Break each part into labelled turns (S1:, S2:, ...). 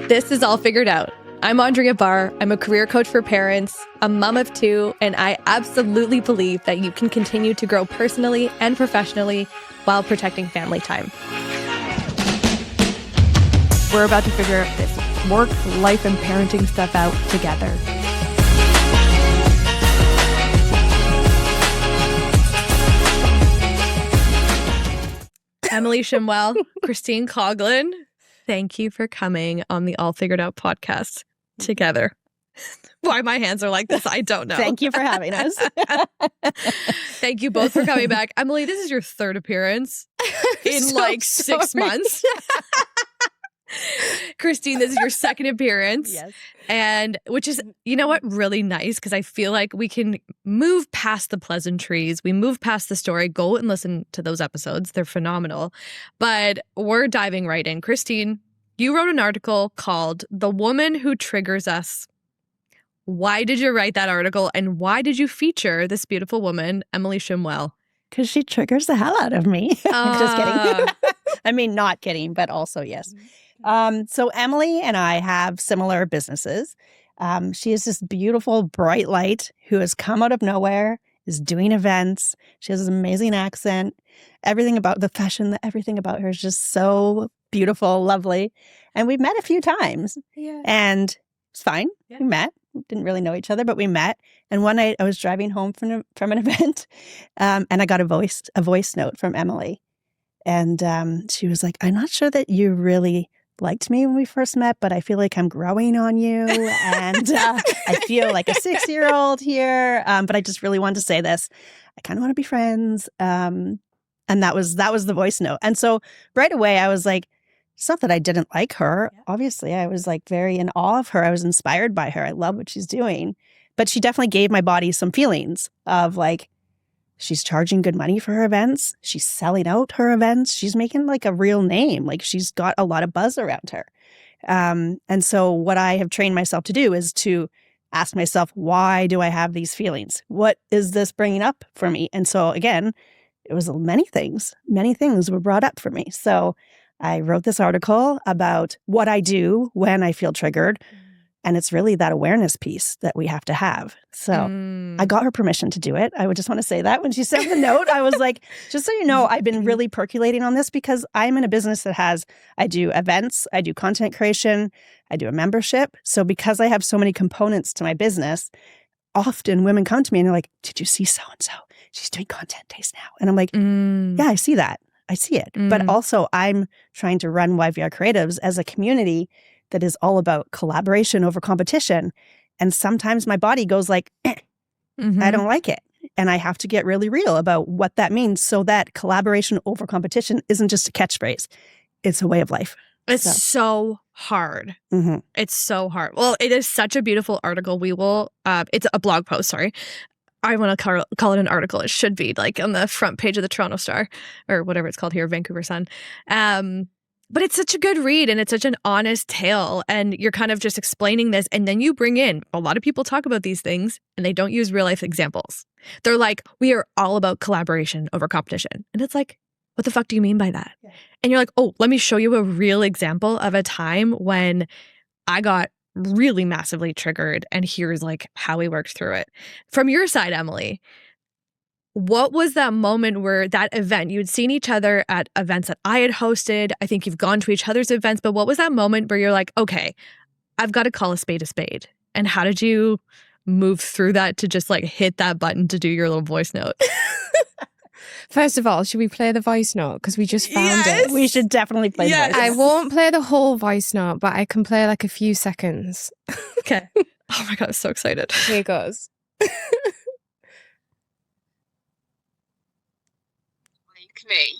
S1: This is All Figured Out. I'm Andrea Barr. I'm a career coach for parents, a mom of two, and I absolutely believe that you can continue to grow personally and professionally while protecting family time. We're about to figure out this work, life, and parenting stuff out together. Emily Shimwell, Christine Coughlin, thank you for coming on the All Figured Out podcast together. Why my hands are like this, I don't know.
S2: Thank you for having us.
S1: Thank you both for coming back. Emily, this is your third appearance in
S2: so
S1: 6 months. Christine, this is your second appearance.
S2: Yes.
S1: And which is, you know what, really nice, because I feel like we can move past the pleasantries. We move past the story. Go and listen to those episodes. They're phenomenal. But we're diving right in. Christine, you wrote an article called The Woman Who Triggers Us. Why did you write that article, and why did you feature this beautiful woman, Emily Shimwell?
S2: Because she triggers the hell out of me. I'm just kidding. I mean, not kidding, but also yes. So Emily and I have similar businesses. She is this beautiful, bright light who has come out of nowhere, is doing events. She has an amazing accent. Everything about the fashion, everything about her is just so beautiful, lovely. And we've met a few times.
S1: Yeah.
S2: And it's fine.
S1: Yeah.
S2: We met. We didn't really know each other, but we met. And one night I was driving home from an event, and I got a voice note from Emily. And she was like, "I'm not sure that you really liked me when we first met, but I feel like I'm growing on you. And I feel like a 6-year-old here. But I just really wanted to say this. I kind of want to be friends." And that was the voice note. And so right away I was like, it's not that I didn't like her. Yeah. Obviously, I was like very in awe of her. I was inspired by her. I love what she's doing. But she definitely gave my body some feelings of like, she's charging good money for her events. She's selling out her events. She's making like a real name. Like she's got a lot of buzz around her. And so what I have trained myself to do is to ask myself, why do I have these feelings? What is this bringing up for me? And so again, it was many things were brought up for me. So I wrote this article about what I do when I feel triggered. And it's really that awareness piece that we have to have. So I got her permission to do it. I would just want to say that when she sent the note, I was like, just so you know, I've been really percolating on this because I'm in a business that I do events, I do content creation, I do a membership. So because I have so many components to my business, often women come to me and they're like, "Did you see so-and-so? She's doing content days now." And I'm like, yeah, I see that. I see it. But also I'm trying to run YVR Creatives as a community that is all about collaboration over competition. And sometimes my body goes like, I don't like it. And I have to get really real about what that means so that collaboration over competition isn't just a catchphrase. It's a way of life.
S1: It's so hard. Mm-hmm. It's so hard. Well, it is such a beautiful article. We will, it's a blog post, sorry. I want to call it an article. It should be like on the front page of the Toronto Star or whatever it's called here, Vancouver Sun. But it's such a good read and it's such an honest tale. And you're kind of just explaining this. And then you bring in, a lot of people talk about these things and they don't use real life examples. They're like, we are all about collaboration over competition. And it's like, what the fuck do you mean by that? Yeah. And you're like, oh, let me show you a real example of a time when I got really massively triggered. And here's like how we worked through it. From your side, Emily, what was that moment where that event, you had seen each other at events that I had hosted. I think you've gone to each other's events, but what was that moment where you're like, okay, I've got to call a spade a spade? And how did you move through that to just like hit that button to do your little voice note?
S3: First of all, should we play the voice note? Because we just found it.
S2: We should definitely play the voice note.
S3: I won't play the whole voice note, but I can play like a few seconds.
S1: Okay. Oh my God, I'm so excited.
S3: Here goes.
S4: Me,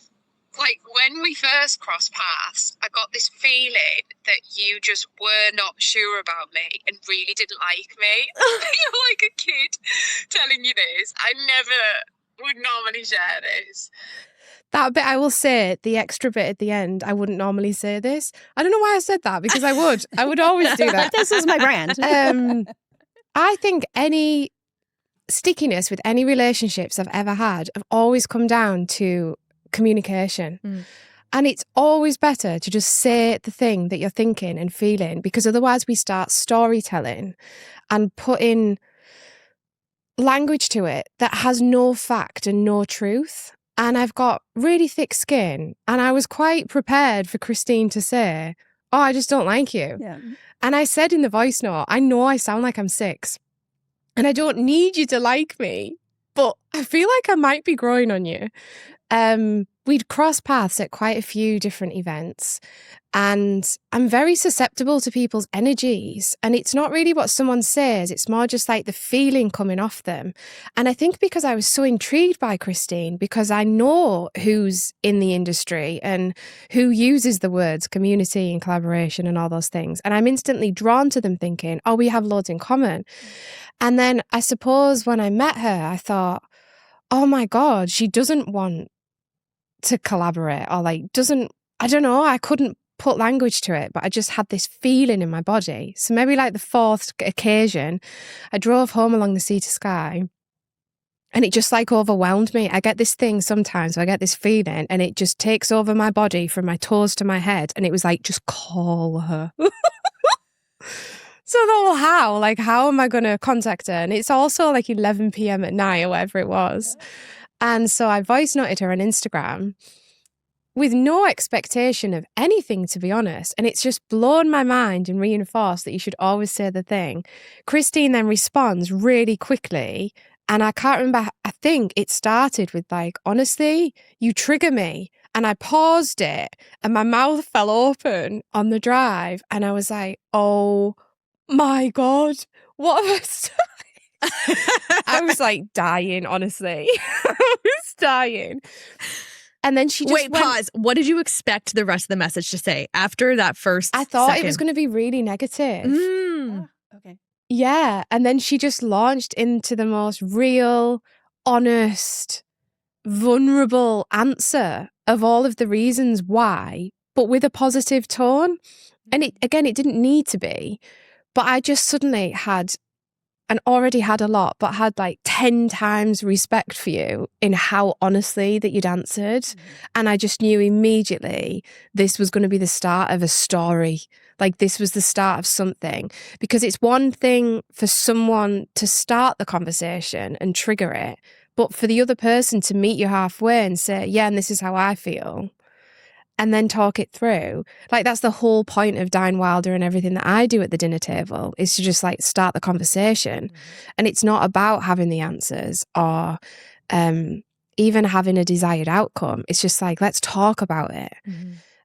S4: like when we first crossed paths, I got this feeling that you just were not sure about me and really didn't like me. You're like a kid telling you this. I never would normally share this.
S3: That bit, I will say, the extra bit at the end, I wouldn't normally say this. I don't know why I said that, because I would. I would always do that.
S2: This is my brand.
S3: I think any stickiness with any relationships I've ever had have always come down to communication. And it's always better to just say the thing that you're thinking and feeling, because otherwise we start storytelling and putting language to it that has no fact and no truth. And I've got really thick skin, and I was quite prepared for Christine to say, oh, I just don't like you.
S2: Yeah.
S3: And I said in the voice note, I know I sound like I'm 6 and I don't need you to like me, but I feel like I might be growing on you. We'd crossed paths at quite a few different events, and I'm very susceptible to people's energies. And it's not really what someone says, it's more just like the feeling coming off them. And I think because I was so intrigued by Christine, because I know who's in the industry and who uses the words community and collaboration and all those things. And I'm instantly drawn to them thinking, oh, we have loads in common. And then I suppose when I met her, I thought, oh my God, she doesn't want to collaborate, or like I don't know, I couldn't put language to it, but I just had this feeling in my body. So maybe like the 4th occasion, I drove home along the sea to sky, and it just like overwhelmed me. I get this thing sometimes, I get this feeling, and it just takes over my body from my toes to my head, and it was like, just call her. So I thought, well, how am I going to contact her? And it's also like 11 p.m. at night or whatever it was. And so I voice noted her on Instagram with no expectation of anything, to be honest. And it's just blown my mind and reinforced that you should always say the thing. Christine then responds really quickly. And I can't remember, I think it started with like, honestly, you trigger me. And I paused it and my mouth fell open on the drive. And I was like, oh my God, what have I started? I was like dying, honestly. I was dying. And then she just
S1: pause. What did you expect the rest of the message to say after that first
S3: I thought
S1: second?
S3: It was going to be really negative.
S2: Okay.
S3: Yeah. And then she just launched into the most real, honest, vulnerable answer of all of the reasons why, but with a positive tone. And it didn't need to be. But I just suddenly had, and already had a lot, but had like 10 times respect for you in how honestly that you'd answered. And I just knew immediately this was going to be the start of a story. Like this was the start of something. Because it's one thing for someone to start the conversation and trigger it, but for the other person to meet you halfway and say, yeah, and this is how I feel, and then talk it through. Like that's the whole point of Dine Wilder and everything that I do at the dinner table, is to just like start the conversation. And it's not about having the answers or even having a desired outcome. It's just like, let's talk about it.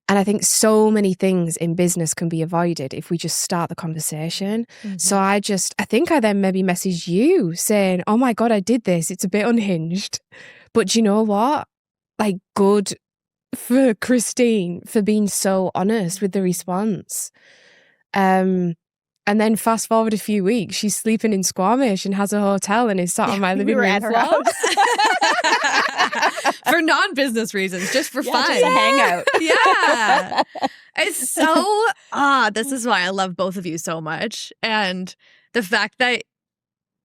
S3: And I think so many things in business can be avoided if we just start the conversation. So I think I then maybe messaged you saying, oh my God, I did this. It's a bit unhinged. But do you know what? Like, good for Christine for being so honest with the response. And then fast forward a few weeks, she's sleeping in Squamish and has a hotel and is sat on my living room
S2: at her house.
S1: For non-business reasons, just for fun.
S2: Just a hangout.
S1: Yeah. It's so, this is why I love both of you so much. And the fact that,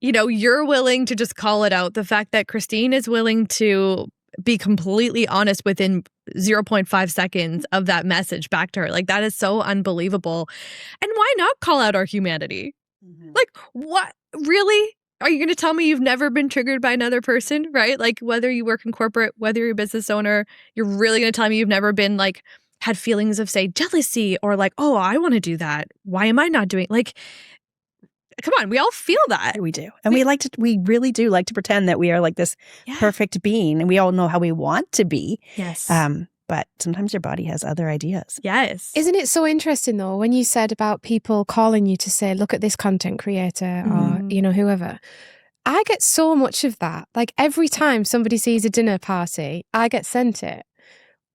S1: you're willing to just call it out. The fact that Christine is willing to be completely honest within 0.5 seconds of that message back to her. Like, that is so unbelievable. And why not call out our humanity? Like, what? Really? Are you going to tell me you've never been triggered by another person, right? Like, whether you work in corporate, whether you're a business owner, you're really going to tell me you've never been like, had feelings of, say, jealousy or like, oh, I want to do that. Why am I not doing? Like, come on, we all feel that.
S2: We do. And we really do like to pretend that we are like this perfect being, and we all know how we want to be.
S1: Yes.
S2: But sometimes your body has other ideas.
S1: Yes.
S3: Isn't it so interesting though, when you said about people calling you to say, look at this content creator or, whoever. I get so much of that. Like every time somebody sees a dinner party, I get sent it.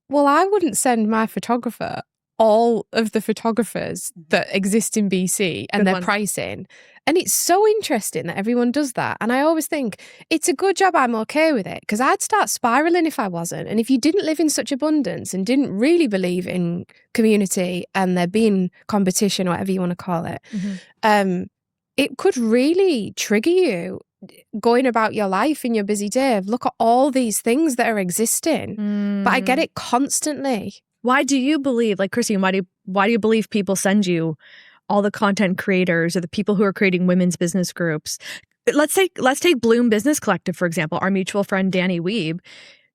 S3: Well, I wouldn't send my photographer all of the photographers that exist in BC and their pricing. And it's so interesting that everyone does that. And I always think it's a good job I'm okay with it, because I'd start spiraling if I wasn't. And if you didn't live in such abundance and didn't really believe in community and there being competition, or whatever you want to call it, it could really trigger you going about your life in your busy day. Look at all these things that are existing. But I get it constantly.
S1: Why do you believe, like Christine, why do you believe people send you all the content creators or the people who are creating women's business groups? Let's take Bloom Business Collective, for example, our mutual friend Danny Weeb.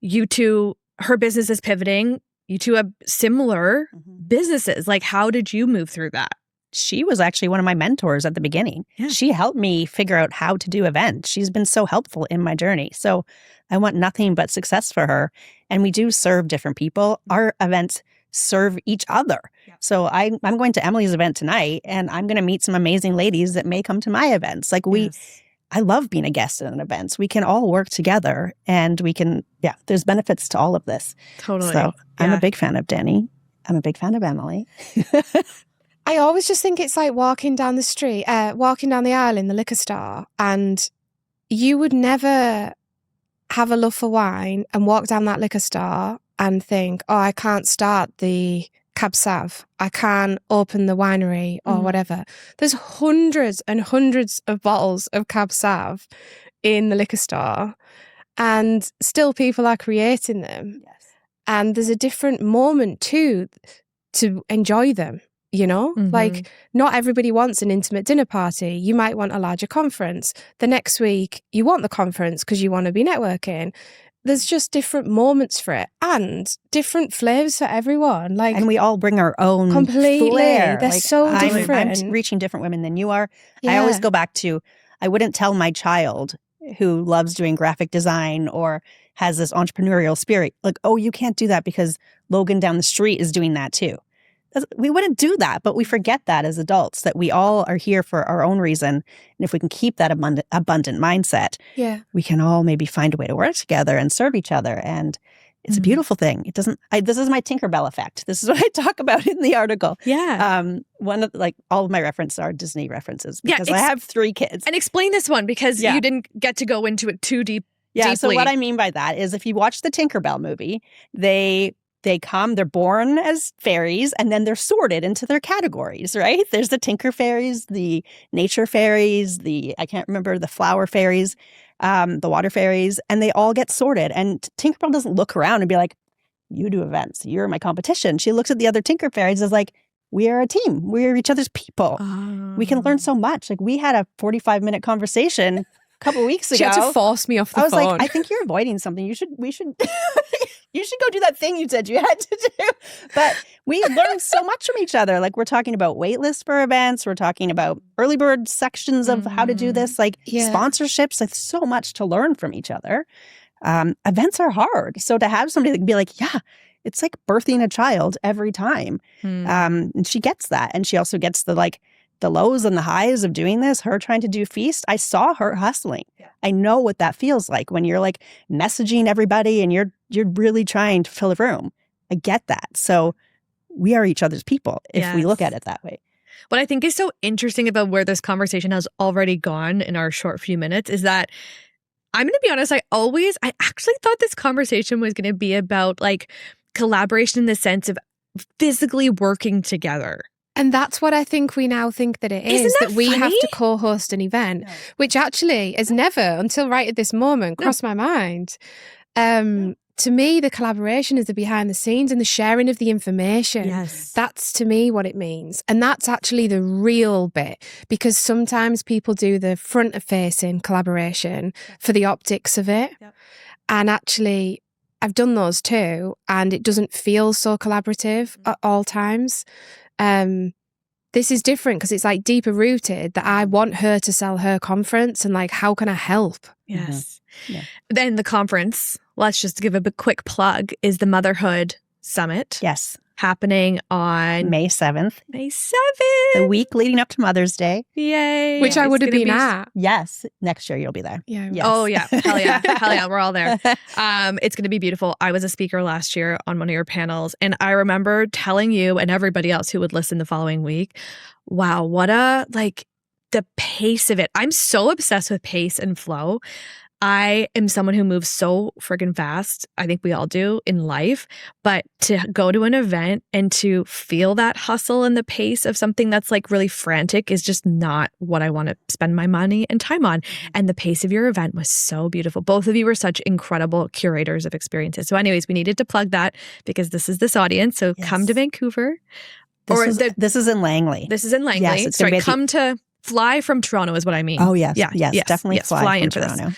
S1: You two, her business is pivoting. You two have similar businesses. Like, how did you move through that?
S2: She was actually one of my mentors at the beginning. Yeah. She helped me figure out how to do events. She's been so helpful in my journey. So I want nothing but success for her. And we do serve different people. Our events serve each other. Yeah. So I'm going to Emily's event tonight, and I'm going to meet some amazing ladies that may come to my events. Like I love being a guest at an event. We can all work together, and we can, there's benefits to all of this.
S1: Totally.
S2: So I'm a big fan of Danny. I'm a big fan of Emily.
S3: I always just think it's like walking down the aisle in the liquor store, and you would never have a love for wine and walk down that liquor store and think, oh, I can't start the Cab Sav. I can't open the winery or whatever. There's hundreds and hundreds of bottles of Cab Sav in the liquor store, and still people are creating them. Yes. And there's a different moment too to enjoy them. You know, like not everybody wants an intimate dinner party. You might want a larger conference. The next week, you want the conference because you want to be networking. There's just different moments for it and different flavors for everyone. Like,
S2: and we all bring our own
S3: completely
S2: flair.
S3: They're so different.
S2: I'm reaching different women than you are. Yeah. I always go back to, I wouldn't tell my child who loves doing graphic design or has this entrepreneurial spirit, like, oh, you can't do that because Logan down the street is doing that too. We wouldn't do that, but we forget that as adults, that we all are here for our own reason. And if we can keep that abundant mindset, we can all maybe find a way to work together and serve each other. And it's a beautiful thing. It doesn't, this is my Tinkerbell effect. This is what I talk about in the article.
S1: Yeah.
S2: One of, like, all of my references are Disney references because I have 3 kids.
S1: And explain this one because you didn't get to go into it too deeply.
S2: So what I mean by that is if you watch the Tinkerbell movie, they're born as fairies, and then they're sorted into their categories, right? There's the Tinker fairies, the nature fairies, I can't remember, the flower fairies, the water fairies, and they all get sorted. And Tinkerbell doesn't look around and be like, you do events, you're my competition. She looks at the other Tinker fairies as like, we are a team. We are each other's people. We can learn so much. Like, we had a 45-minute conversation a couple of weeks ago.
S3: She had to force me off the phone.
S2: I was like, I think you're avoiding something. We should you should go do that thing you said you had to do. But we learned so much from each other. Like, we're talking about wait lists for events. We're talking about early bird sections of how to do this, like sponsorships. Like, so much to learn from each other. Events are hard. So to have somebody that can be like, it's like birthing a child every time. And she gets that. And she also gets the lows and the highs of doing this, her trying to do Feast. I saw her hustling. Yeah. I know what that feels like when you're like messaging everybody and you're really trying to fill a room. I get that. So we are each other's people if we look at it that way.
S1: What I think is so interesting about where this conversation has already gone in our short few minutes is that I'm going to be honest, I actually thought this conversation was going to be about like collaboration in the sense of physically working together.
S3: And that's what I think we now think that it is, that we have to co-host an event, which actually has never, until right at this moment, crossed my mind. To me, the collaboration is the behind the scenes and the sharing of the information. Yes. That's, to me, what it means. And that's actually the real bit, because sometimes people do the front-facing collaboration for the optics of it. Yep. And actually, I've done those too, and it doesn't feel so collaborative at all times. This is different because it's like deeper rooted that I want her to sell her conference and like, how can I help?
S1: Yes. Mm-hmm. Yeah. Then the conference, let's just give a quick plug, is the Motherhood Summit.
S2: Yes.
S1: Happening on
S2: May 7th.
S1: May 7th.
S2: The week leading up to Mother's Day.
S1: Yay.
S3: Which I would have been at.
S2: Yes. Next year you'll be there.
S3: Yeah.
S2: Yes.
S1: Oh, yeah. Hell yeah. Hell yeah. We're all there. It's going to be beautiful. I was a speaker last year on one of your panels, and I remember telling you and everybody else who would listen the following week, wow, what the pace of it. I'm so obsessed with pace and flow. I am someone who moves so friggin' fast. I think we all do in life. But to go to an event and to feel that hustle and the pace of something that's like really frantic is just not what I want to spend my money and time on. And the pace of your event was so beautiful. Both of you were such incredible curators of experiences. So anyways, we needed to plug that because this is this audience. So come to Vancouver.
S2: This is in Langley.
S1: This is in Langley.
S2: Yes, it's
S1: Sorry, come to fly from Toronto is what I mean.
S2: Oh, yes. Yes, definitely fly
S1: in
S2: from
S1: for
S2: Toronto.
S1: this.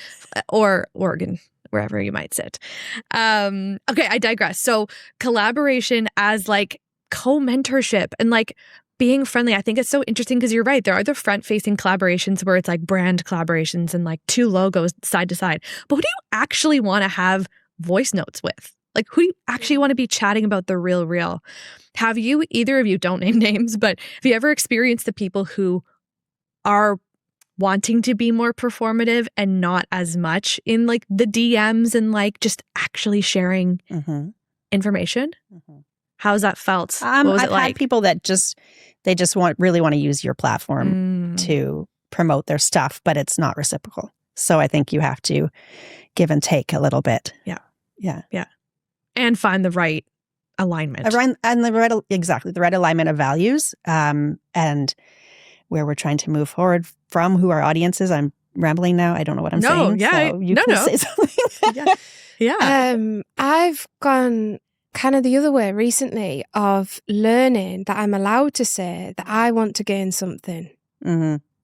S1: Or Oregon, wherever you might sit. Okay, I digress. So collaboration as like co-mentorship and like being friendly. I think it's so interesting because you're right. There are the front-facing collaborations where it's like brand collaborations and like two logos side to side. But who do you actually want to have voice notes with? Like, who do you actually want to be chatting about the real? Have you, either of you, don't name names, but have you ever experienced the people who are wanting to be more performative and not as much in like the DMs and like just actually sharing information? How's that felt? What was
S2: I've
S1: it like?
S2: had people that they just really want to use your platform to promote their stuff, but it's not reciprocal. So I think you have to give and take a little bit. Yeah.
S1: And find the right alignment.
S2: And the right alignment of values, and where we're trying to move forward from, who our audience is. I'm rambling now. I don't know what I'm saying.
S1: Yeah.
S2: So you can say something.
S1: Yeah.
S3: I've gone kind of the other way recently of learning that I'm allowed to say that I want to gain something.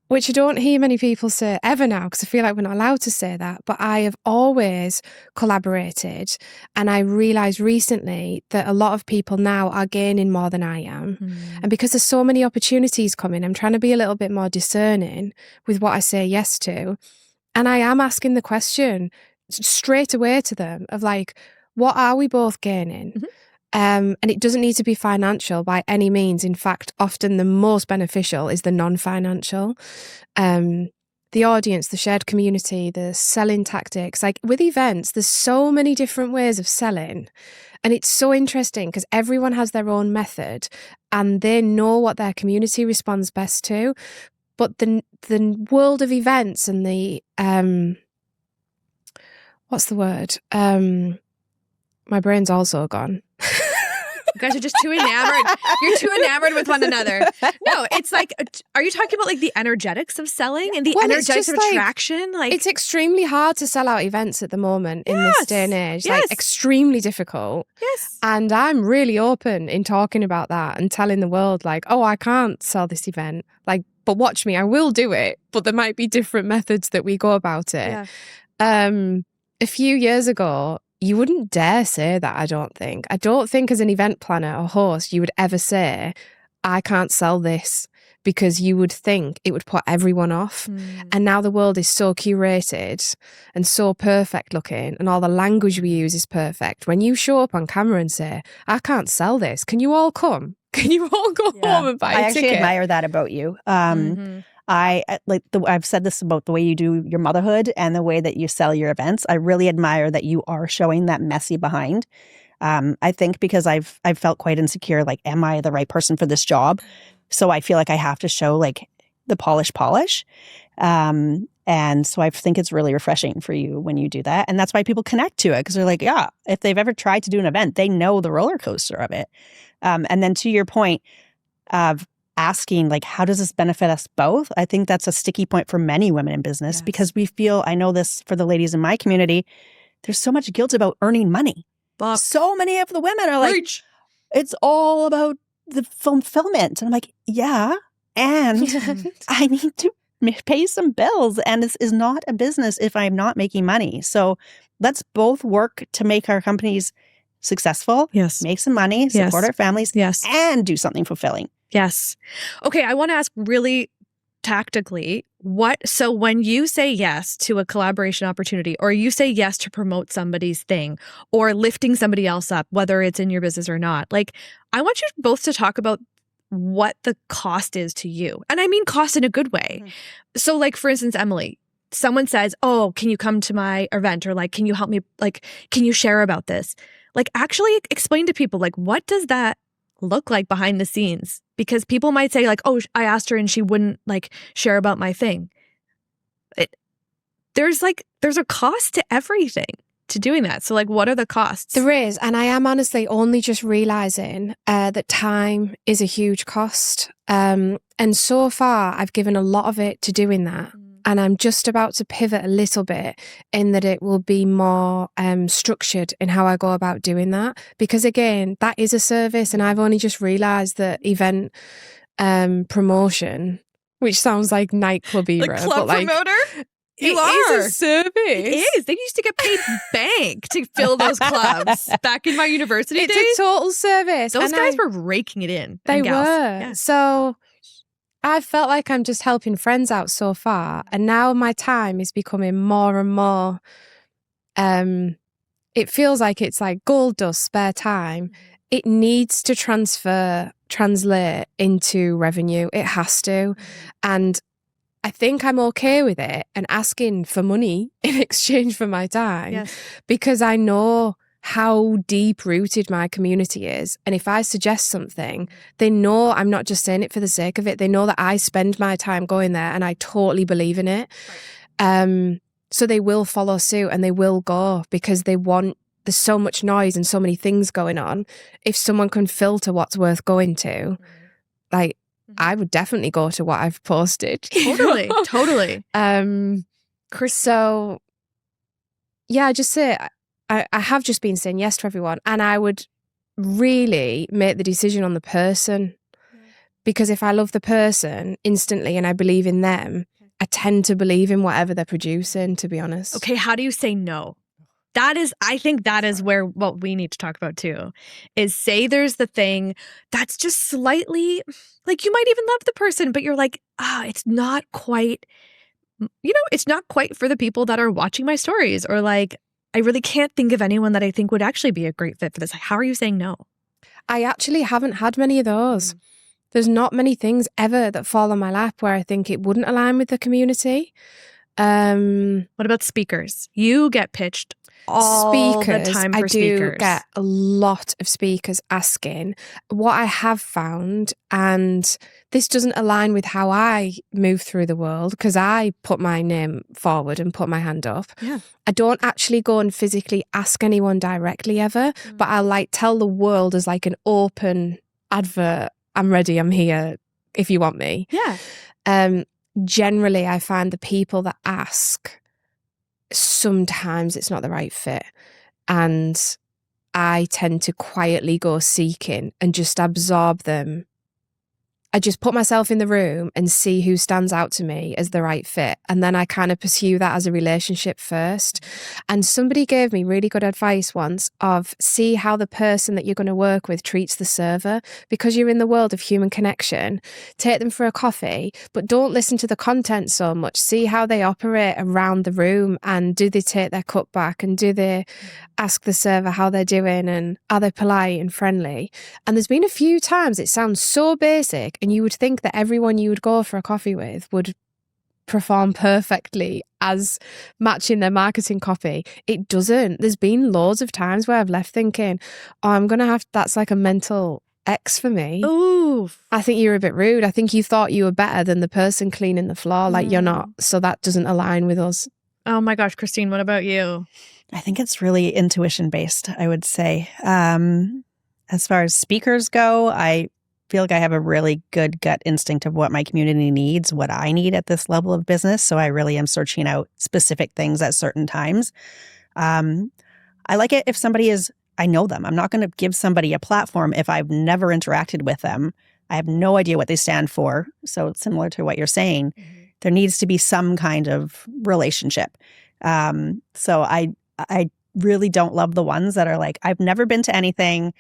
S3: Which I don't hear many people say ever now, because I feel like we're not allowed to say that. But I have always collaborated. And I realised recently that a lot of people now are gaining more than I am. And because there's so many opportunities coming, I'm trying to be a little bit more discerning with what I say yes to. And I am asking the question straight away to them of like, what are we both gaining? And it doesn't need to be financial by any means. In fact, often the most beneficial is the non-financial. The audience, the shared community, the selling tactics. Like with events, there's so many different ways of selling. And it's so interesting because everyone has their own method and they know what their community responds best to. But the world of events and the, what's the word? My brain's also gone.
S1: You guys are just too enamored. You're too enamored with one another. No, it's like, are you talking about like the energetics of selling and the energetics of attraction? Like,
S3: it's extremely hard to sell out events at the moment in this day and age. Like extremely difficult.
S1: Yes.
S3: And I'm really open in talking about that and telling the world like, oh, I can't sell this event. Like, but watch me, I will do it. But there might be different methods that we go about it. A few years ago, you wouldn't dare say that, I don't think. I don't think as an event planner or host, you would ever say, I can't sell this, because you would think it would put everyone off. And now the world is so curated and so perfect looking and all the language we use is perfect. When you show up on camera and say, I can't sell this, can you all come? Can you all go home and buy a ticket?
S2: I actually admire that about you. I've said this about the way you do your motherhood and the way that you sell your events. I really admire that you are showing that messy behind. I think because I've felt quite insecure, like, am I the right person for this job? So I feel like I have to show like the polish. And so I think it's really refreshing for you when you do that. And that's why people connect to it, because they're like, yeah, if they've ever tried to do an event, they know the roller coaster of it. And then to your point of asking, like, how does this benefit us both? I think that's a sticky point for many women in business because we feel, I know this for the ladies in my community, there's so much guilt about earning money. So many of the women are like, it's all about the fulfillment. And I'm like, yeah, and I need to pay some bills. And this is not a business if I'm not making money. So let's both work to make our companies successful, make some money, support our families, and do something fulfilling.
S1: Yes. Okay, I want to ask really tactically, so when you say yes to a collaboration opportunity, or you say yes to promote somebody's thing or lifting somebody else up, whether it's in your business or not, like, I want you both to talk about what the cost is to you. And I mean cost in a good way. So like, for instance, Emily, someone says, oh, can you come to my event? Or like, can you help me? Like, can you share about this? Like, actually explain to people, like, what does that look like behind the scenes? Because people might say like, oh, I asked her and she wouldn't like share about my thing. there's a cost to everything to doing that. So like, what are the costs?
S3: There is. And I am honestly only just realizing that time is a huge cost. And so far, I've given a lot of it to doing that. And I'm just about to pivot a little bit in that it will be more structured in how I go about doing that. Because again, that is a service. And I've only just realized that event promotion, which sounds like nightclub era.
S1: Like club promoter? You
S3: it is a service.
S1: It is. They used to get paid bank to fill those clubs back in my university days.
S3: It's a total service.
S1: Those guys were raking it in.
S3: They were.
S1: Yeah.
S3: So I felt like I'm just helping friends out so far. And now my time is becoming more and more, it feels like it's like gold dust spare time. It needs to translate into revenue. It has to. And I think I'm okay with it and asking for money in exchange for my time because I know how deep rooted my community is. And if I suggest something, they know I'm not just saying it for the sake of it. They know that I spend my time going there and I totally believe in it. Right. So they will follow suit and they will go because there's so much noise and so many things going on. If someone can filter what's worth going to, like, I would definitely go to what I've posted.
S1: Totally.
S3: So, yeah, I just say I have just been saying yes to everyone, and I would really make the decision on the person because if I love the person instantly and I believe in them, I tend to believe in whatever they're producing, to be honest.
S1: Okay, how do you say no? I think that is where what we need to talk about too, is say there's the thing that's just slightly, like you might even love the person, but you're like, it's not quite, it's not quite for the people that are watching my stories, or like, I really can't think of anyone that I think would actually be a great fit for this. How are you saying no?
S3: I actually haven't had many of those. There's not many things ever that fall on my lap where I think it wouldn't align with the community.
S1: What about speakers? You get pitched all the time for speakers.
S3: I do get a lot of speakers asking. What I have found, and this doesn't align with how I move through the world because I put my name forward and put my hand up.
S1: Yeah.
S3: I don't actually go and physically ask anyone directly ever, but I'll like tell the world as like an open advert, I'm ready, I'm here if you want me.
S1: Yeah.
S3: Generally, I find the people that ask, sometimes it's not the right fit. And I tend to quietly go seeking and just absorb them. I just put myself in the room and see who stands out to me as the right fit. And then I kind of pursue that as a relationship first. And somebody gave me really good advice once of see how the person that you're going to work with treats the server. Because you're in the world of human connection, take them for a coffee, but don't listen to the content so much. See how they operate around the room, and do they take their cup back, and do they ask the server how they're doing, and are they polite and friendly? And there's been a few times it sounds so basic, and you would think that everyone you would go for a coffee with would perform perfectly as matching their marketing copy. It doesn't. There's been loads of times where I've left thinking, I'm going to have, that's like a mental X for me.
S1: Ooh.
S3: I think you're a bit rude. I think you thought you were better than the person cleaning the floor. Like you're not. So that doesn't align with us.
S1: Oh my gosh, Christine, what about you?
S2: I think it's really intuition based, I would say. As far as speakers go, I feel like I have a really good gut instinct of what my community needs, what I need at this level of business. So I really am searching out specific things at certain times. I like it if I know them. I'm not going to give somebody a platform if I've never interacted with them. I have no idea what they stand for. So similar to what you're saying, there needs to be some kind of relationship. So I really don't love the ones that are like, I've never been to anything.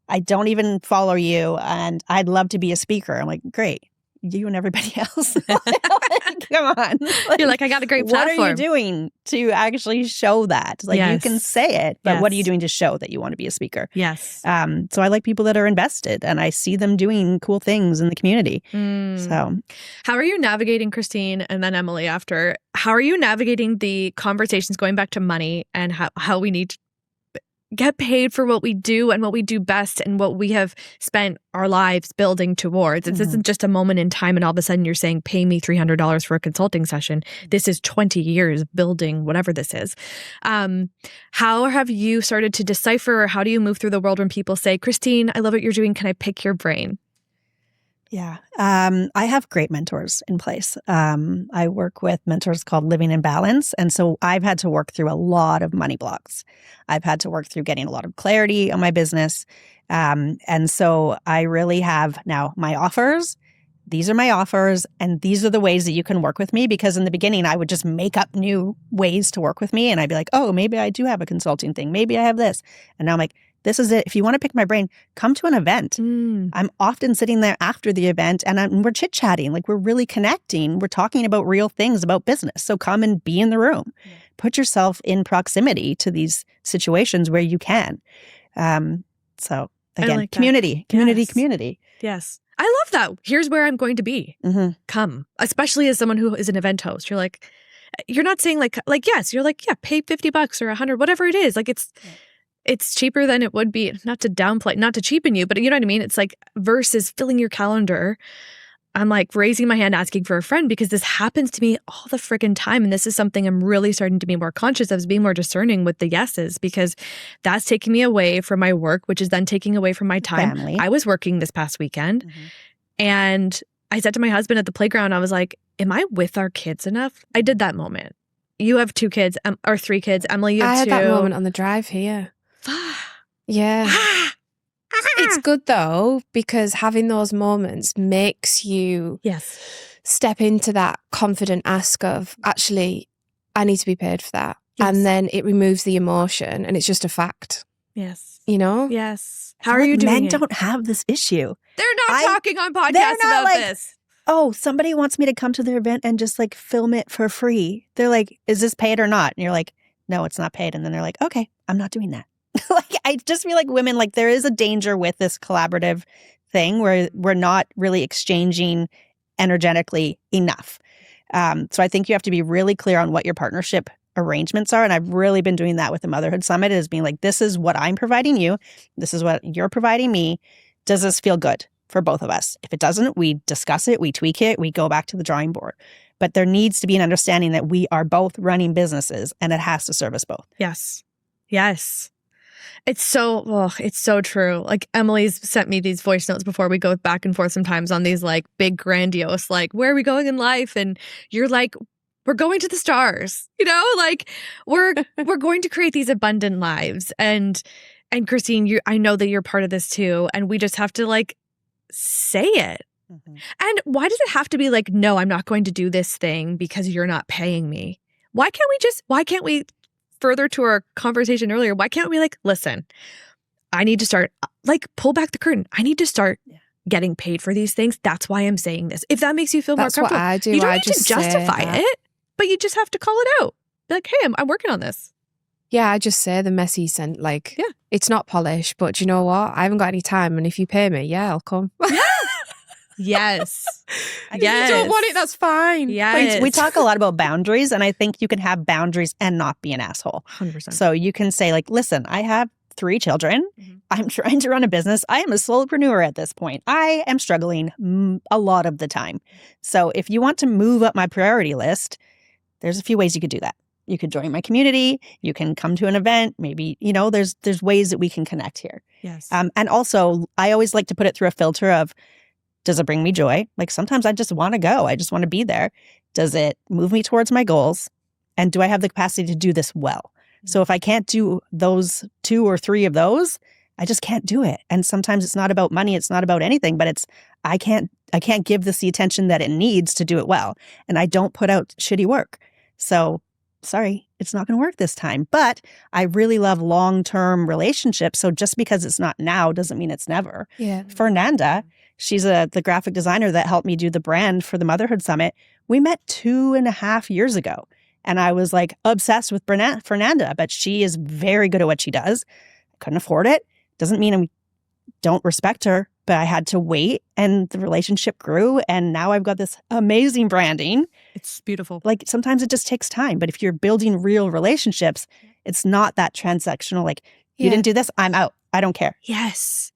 S2: I don't even follow you, and I'd love to be a speaker. I'm like, great. You and everybody else. Come on.
S1: You're like, I got a great platform.
S2: What are you doing to actually show that? Like, you can say it, but what are you doing to show that you want to be a speaker?
S1: Yes.
S2: So I like people that are invested, and I see them doing cool things in the community. So
S1: how are you navigating, Christine, and then Emily after, how are you navigating the conversations going back to money and how we need to, get paid for what we do and what we do best and what we have spent our lives building towards. This isn't just a moment in time and all of a sudden you're saying, pay me $300 for a consulting session. This is 20 years building whatever this is. How have you started to decipher, or how do you move through the world when people say, Christine, I love what you're doing. Can I pick your brain?
S2: Yeah. I have great mentors in place. I work with mentors called Living in Balance. And so I've had to work through a lot of money blocks. I've had to work through getting a lot of clarity on my business. And so I really have now my offers. These are my offers. And these are the ways that you can work with me. Because in the beginning, I would just make up new ways to work with me. And I'd be like, oh, maybe I do have a consulting thing. Maybe I have this. And now I'm like, this is it. If you want to pick my brain, come to an event. I'm often sitting there after the event and we're chit-chatting. Like, we're really connecting. We're talking about real things about business. So come and be in the room. Yeah. Put yourself in proximity to these situations where you can. So again, like community.
S1: Yes. I love that. Here's where I'm going to be. Come. Especially as someone who is an event host. You're like, you're not saying like, yes, you're like, yeah, pay $50 or $100, whatever it is. Like it's cheaper than it would be, not to downplay, not to cheapen you, but you know what I mean? It's like versus filling your calendar. I'm like raising my hand, asking for a friend, because this happens to me all the friggin' time. And this is something I'm really starting to be more conscious of, is being more discerning with the yeses, because that's taking me away from my work, which is then taking away from my time.
S2: Family.
S1: I was working this past weekend and I said to my husband at the playground, I was like, am I with our kids enough? I did that moment. You have 2 kids, or 3 kids. Emily, you have 2.
S3: I had that moment on the drive here. Yeah. It's good though, because having those moments makes you step into that confident ask of, actually, I need to be paid for that. Yes. And then it removes the emotion and it's just a fact.
S1: Yes.
S3: You know?
S1: Yes. How are you doing
S2: Men
S1: it?
S2: don't have this issue.
S1: They're not talking on podcasts about this.
S2: Oh, somebody wants me to come to their event and just like film it for free. They're like, is this paid or not? And you're like, no, it's not paid. And then they're like, okay, I'm not doing that. Like, I just feel like women, like, there is a danger with this collaborative thing where we're not really exchanging energetically enough. So I think you have to be really clear on what your partnership arrangements are. And I've really been doing that with the Motherhood Summit, is being like, this is what I'm providing you. This is what you're providing me. Does this feel good for both of us? If it doesn't, we discuss it, we tweak it, we go back to the drawing board. But there needs to be an understanding that we are both running businesses and it has to serve us both.
S1: Yes. Yes. It's so true. Like, Emily's sent me these voice notes before. We go back and forth sometimes on these like big grandiose, like, where are we going in life? And you're like, we're going to the stars, you know, like we're going to create these abundant lives. And Christine, I know that you're part of this too. And we just have to like say it. And why does it have to be like, no, I'm not going to do this thing because you're not paying me? Why can't we further to our conversation earlier, why can't we like, listen, I need to start, like, pull back the curtain. I need to start getting paid for these things. That's why I'm saying this. If that makes you feel more comfortable.
S3: That's what I do.
S1: You don't need to justify it, but you just have to call it out. Be like, hey, I'm working on this.
S3: Yeah, I just say the messy scent, like, it's not polished, but you know what? I haven't got any time. And if you pay me, I'll come.
S1: Yes.
S3: If you don't want it, that's fine.
S1: Yes.
S2: We talk a lot about boundaries, and I think you can have boundaries and not be an asshole.
S1: 100%.
S2: So you can say, like, listen, I have 3 children. I'm trying to run a business. I am a solopreneur at this point. I am struggling a lot of the time. So if you want to move up my priority list, there's a few ways you could do that. You could join my community. You can come to an event. Maybe, you know, there's ways that we can connect here.
S1: Yes.
S2: And also, I always like to put it through a filter of, does it bring me joy? Like, sometimes I just want to go. I just want to be there. Does it move me towards my goals? And do I have the capacity to do this well? So if I can't do those 2 or 3 of those, I just can't do it. And sometimes it's not about money. It's not about anything, but it's, I can't give this the attention that it needs to do it well. And I don't put out shitty work. So sorry, it's not going to work this time. But I really love long-term relationships. So just because it's not now doesn't mean it's never.
S3: Yeah.
S2: Fernanda, she's the graphic designer that helped me do the brand for the Motherhood Summit. We met 2.5 years ago. And I was like obsessed with Fernanda, but she is very good at what she does. I couldn't afford it. Doesn't mean I don't respect her, but I had to wait and the relationship grew. And now I've got this amazing branding.
S1: It's beautiful.
S2: Like, sometimes it just takes time. But if you're building real relationships, it's not that transactional, like, You didn't do this, I'm out. I don't care.
S1: Yes.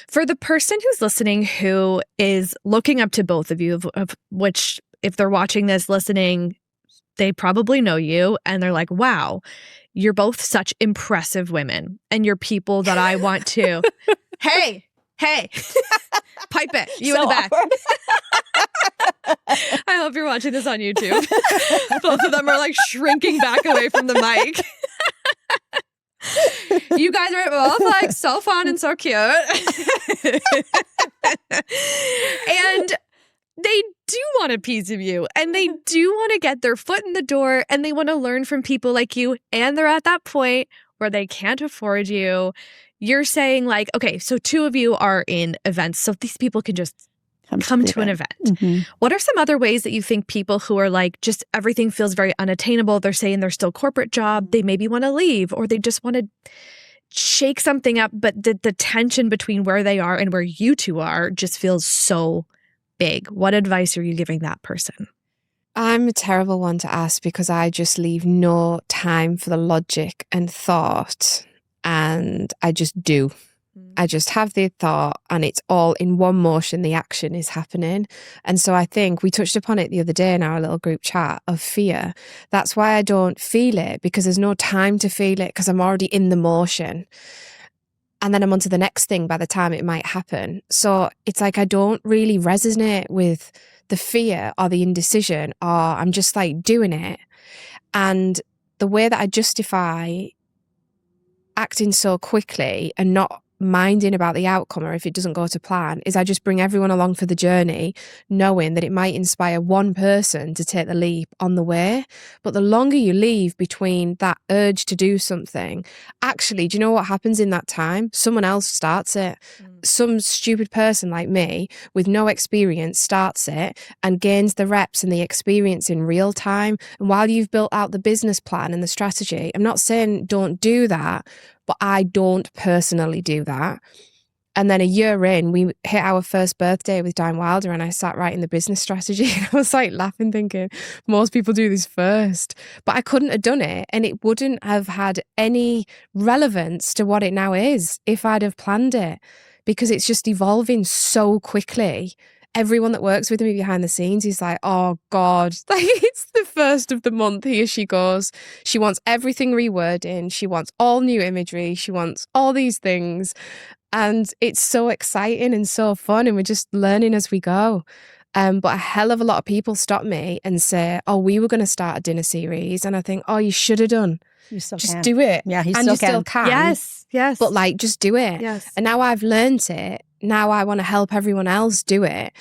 S1: For the person who's listening who is looking up to both of you, of which if they're watching this, listening, they probably know you and they're like, wow, you're both such impressive women and you're people that I want to. Hey, pipe it. You in the back. I hope you're watching this on YouTube. Both of them are like shrinking back away from the mic. You guys are both like so fun and so cute. And they do want a piece of you and they do want to get their foot in the door and they want to learn from people like you. And they're at that point where they can't afford you. You're saying like, okay, so two of you are in events. So these people can just come to an event. Mm-hmm. What are some other ways that you think people who are like, just everything feels very unattainable, they're saying they're still corporate job, they maybe want to leave, or they just want to shake something up, but the tension between where they are and where you two are just feels so big. What advice are you giving that person?
S3: I'm a terrible one to ask because I just leave no time for the logic and thought, and I just do. I just have the thought and it's all in one motion, the action is happening. And so I think we touched upon it the other day in our little group chat of fear. That's why I don't feel it, because there's no time to feel it because I'm already in the motion. And then I'm on to the next thing by the time it might happen. So it's like I don't really resonate with the fear or the indecision, or I'm just like doing it. And the way that I justify acting so quickly and not minding about the outcome or if it doesn't go to plan is I just bring everyone along for the journey, knowing that it might inspire one person to take the leap on the way. But the longer you leave between that urge to do something, actually, do you know what happens in that time? Someone else starts it. Some stupid person like me with no experience starts it and gains the reps and the experience in real time. And while you've built out the business plan and the strategy, I'm not saying don't do that, but I don't personally do that. And then a year in, we hit our first birthday with Diane Wilder and I sat writing the business strategy and I was like laughing thinking, most people do this first. But I couldn't have done it and it wouldn't have had any relevance to what it now is if I'd have planned it, because it's just evolving so quickly. Everyone that works with me behind the scenes is like, oh God, like it's the first of the month. Here she goes. She wants everything rewording. She wants all new imagery. She wants all these things. And it's so exciting and so fun. And we're just learning as we go. But a hell of a lot of people stop me and say, oh, we were going to start a dinner series. And I think, oh, you should have done.
S2: You still
S3: just
S2: can.
S3: do it.
S2: Yeah,
S3: and you still can.
S1: Yes.
S3: But like, just do it.
S1: Yes.
S3: And now I've learned it. Now I want to help everyone else do it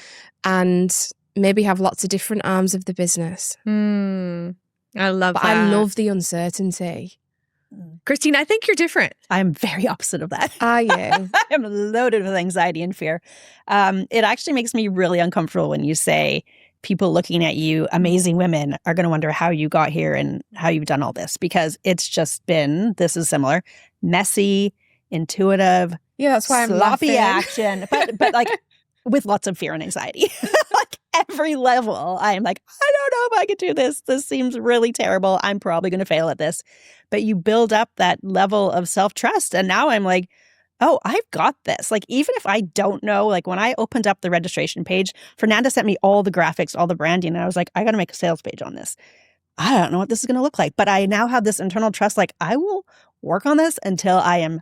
S3: and maybe have lots of different arms of the business.
S1: I love that.
S3: I love the uncertainty.
S1: Christine, I think you're different.
S2: I'm very opposite of that.
S3: Are you?
S2: I'm loaded with anxiety and fear. It actually makes me really uncomfortable when you say people looking at you, amazing women, are going to wonder how you got here and how you've done all this, because it's just been, this is similar, messy, intuitive,
S3: yeah, that's why I'm
S2: sloppy
S3: laughing.
S2: action, but like with lots of fear and anxiety. Like every level, I'm like, I don't know if I could do this. This seems really terrible. I'm probably going to fail at this. But you build up that level of self-trust. And now I'm like, oh, I've got this. Like, even if I don't know, like when I opened up the registration page, Fernanda sent me all the graphics, all the branding. And I was like, I got to make a sales page on this. I don't know what this is going to look like. But I now have this internal trust. Like, I will work on this until I am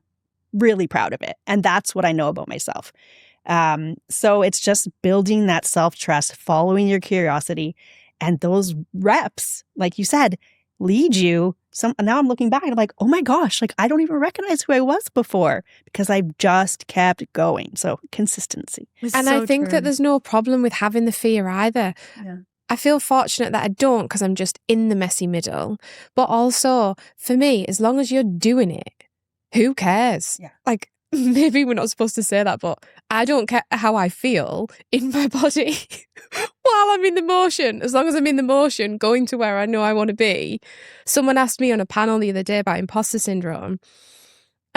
S2: really proud of it. And that's what I know about myself. So it's just building that self-trust, following your curiosity, and those reps, like you said, lead you. Now I'm looking back and I'm like, oh my gosh, like I don't even recognize who I was before because I've just kept going. So consistency.
S3: And I think that there's no problem with having the fear either.
S2: Yeah.
S3: I feel fortunate that I don't, because I'm just in the messy middle. But also, for me, as long as you're doing it, who cares?
S2: Yeah.
S3: Like, maybe we're not supposed to say that, but I don't care how I feel in my body while I'm in the motion. As long as I'm in the motion, going to where I know I want to be. Someone asked me on a panel the other day about imposter syndrome.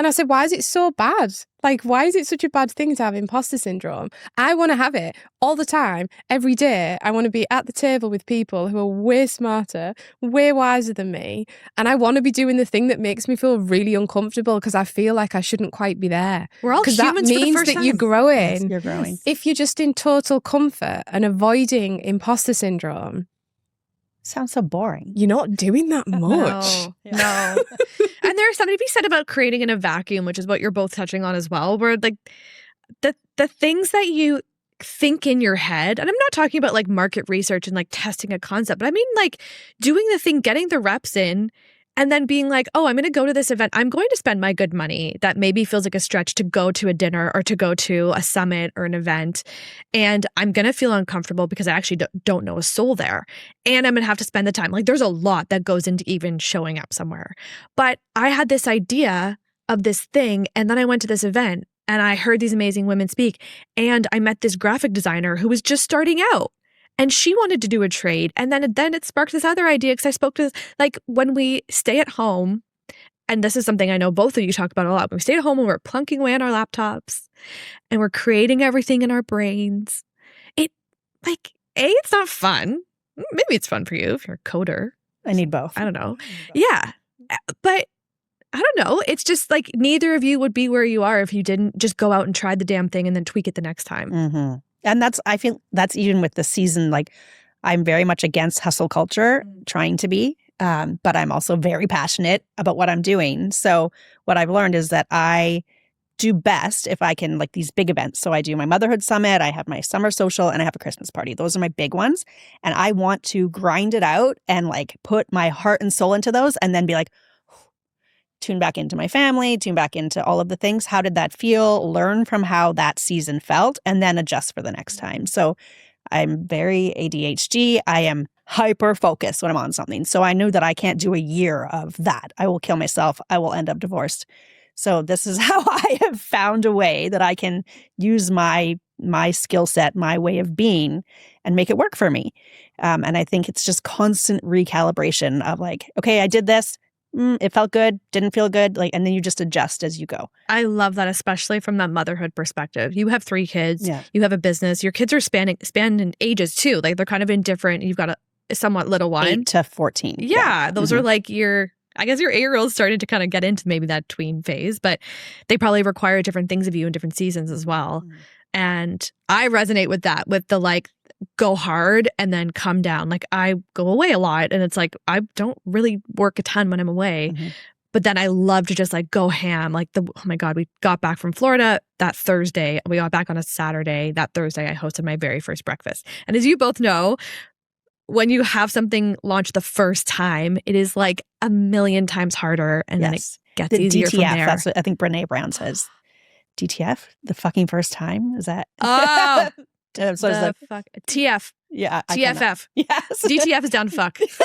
S3: And I said, why is it so bad? Like, why is it such a bad thing to have imposter syndrome? I want to have it all the time, every day. I want to be at the table with people who are way smarter, way wiser than me. And I want to be doing the thing that makes me feel really uncomfortable because I feel like I shouldn't quite be there.
S1: We're all humans
S3: that
S1: for the
S3: means
S1: first
S3: that
S1: time.
S3: you're growing.
S2: Yes, you're growing.
S3: If you're just in total comfort and avoiding imposter syndrome,
S2: Sounds so boring.
S3: you're not doing that much.
S1: No. And there's something to be said about creating in a vacuum, which is what you're both touching on as well, where like the things that you think in your head, and I'm not talking about like market research and like testing a concept, but I mean like doing the thing, getting the reps in, and then being like, oh, I'm going to go to this event. I'm going to spend my good money that maybe feels like a stretch to go to a dinner or to go to a summit or an event. And I'm going to feel uncomfortable because I actually don't know a soul there. And I'm going to have to spend the time. Like there's a lot that goes into even showing up somewhere. But I had this idea of this thing. And then I went to this event and I heard these amazing women speak. And I met this graphic designer who was just starting out. And she wanted to do a trade. And then it sparked this other idea because I spoke to, like, when we stay at home, and this is something I know both of you talk about a lot. When we stay at home and we're plunking away on our laptops and we're creating everything in our brains, it's not fun. Maybe it's fun for you if you're a coder.
S2: I need both.
S1: I don't know. Yeah. But I don't know. It's just like neither of you would be where you are if you didn't just go out and try the damn thing and then tweak it the next time.
S2: Mm-hmm. And I feel that's even with the season, like I'm very much against hustle culture, trying to be, but I'm also very passionate about what I'm doing. So what I've learned is that I do best if I can, like these big events. So I do my motherhood summit, I have my summer social, and I have a Christmas party. Those are my big ones. And I want to grind it out and like put my heart and soul into those and then be like, tune back into my family, tune back into all of the things. How did that feel? Learn from how that season felt and then adjust for the next time. So I'm very ADHD. I am hyper focused when I'm on something. So I knew that I can't do a year of that. I will kill myself. I will end up divorced. So this is how I have found a way that I can use my skill set, my way of being, and make it work for me. And I think it's just constant recalibration of like, okay, I did this. It felt good, didn't feel good, like, and then you just adjust as you go.
S1: I love that, especially from that motherhood perspective. You have 3 kids,
S2: Yeah.
S1: You have a business, your kids are spanning ages too. Like they're kind of indifferent. You've got a somewhat little one.
S2: 8 to 14.
S1: Yeah, those are like I guess your 8-year-old's starting to kind of get into maybe that tween phase, but they probably require different things of you in different seasons as well. And I resonate with that, with the like, go hard and then come down. Like I go away a lot and it's like I don't really work a ton when I'm away. But then I love to just like go ham. Like oh my God, we got back from Florida that Thursday. We got back on a Saturday. That Thursday I hosted my very first breakfast. And as you both know, when you have something launched the first time, it is like a million times harder and then it gets
S2: the
S1: easier
S2: DTF,
S1: from there.
S2: that's what I think Brene Brown says. DTF, the fucking first time? Is that?
S1: Oh,
S2: so
S1: fuck. TF.
S2: Yeah.
S1: TFF.
S2: Yes.
S1: DTF is down to fuck.
S2: It's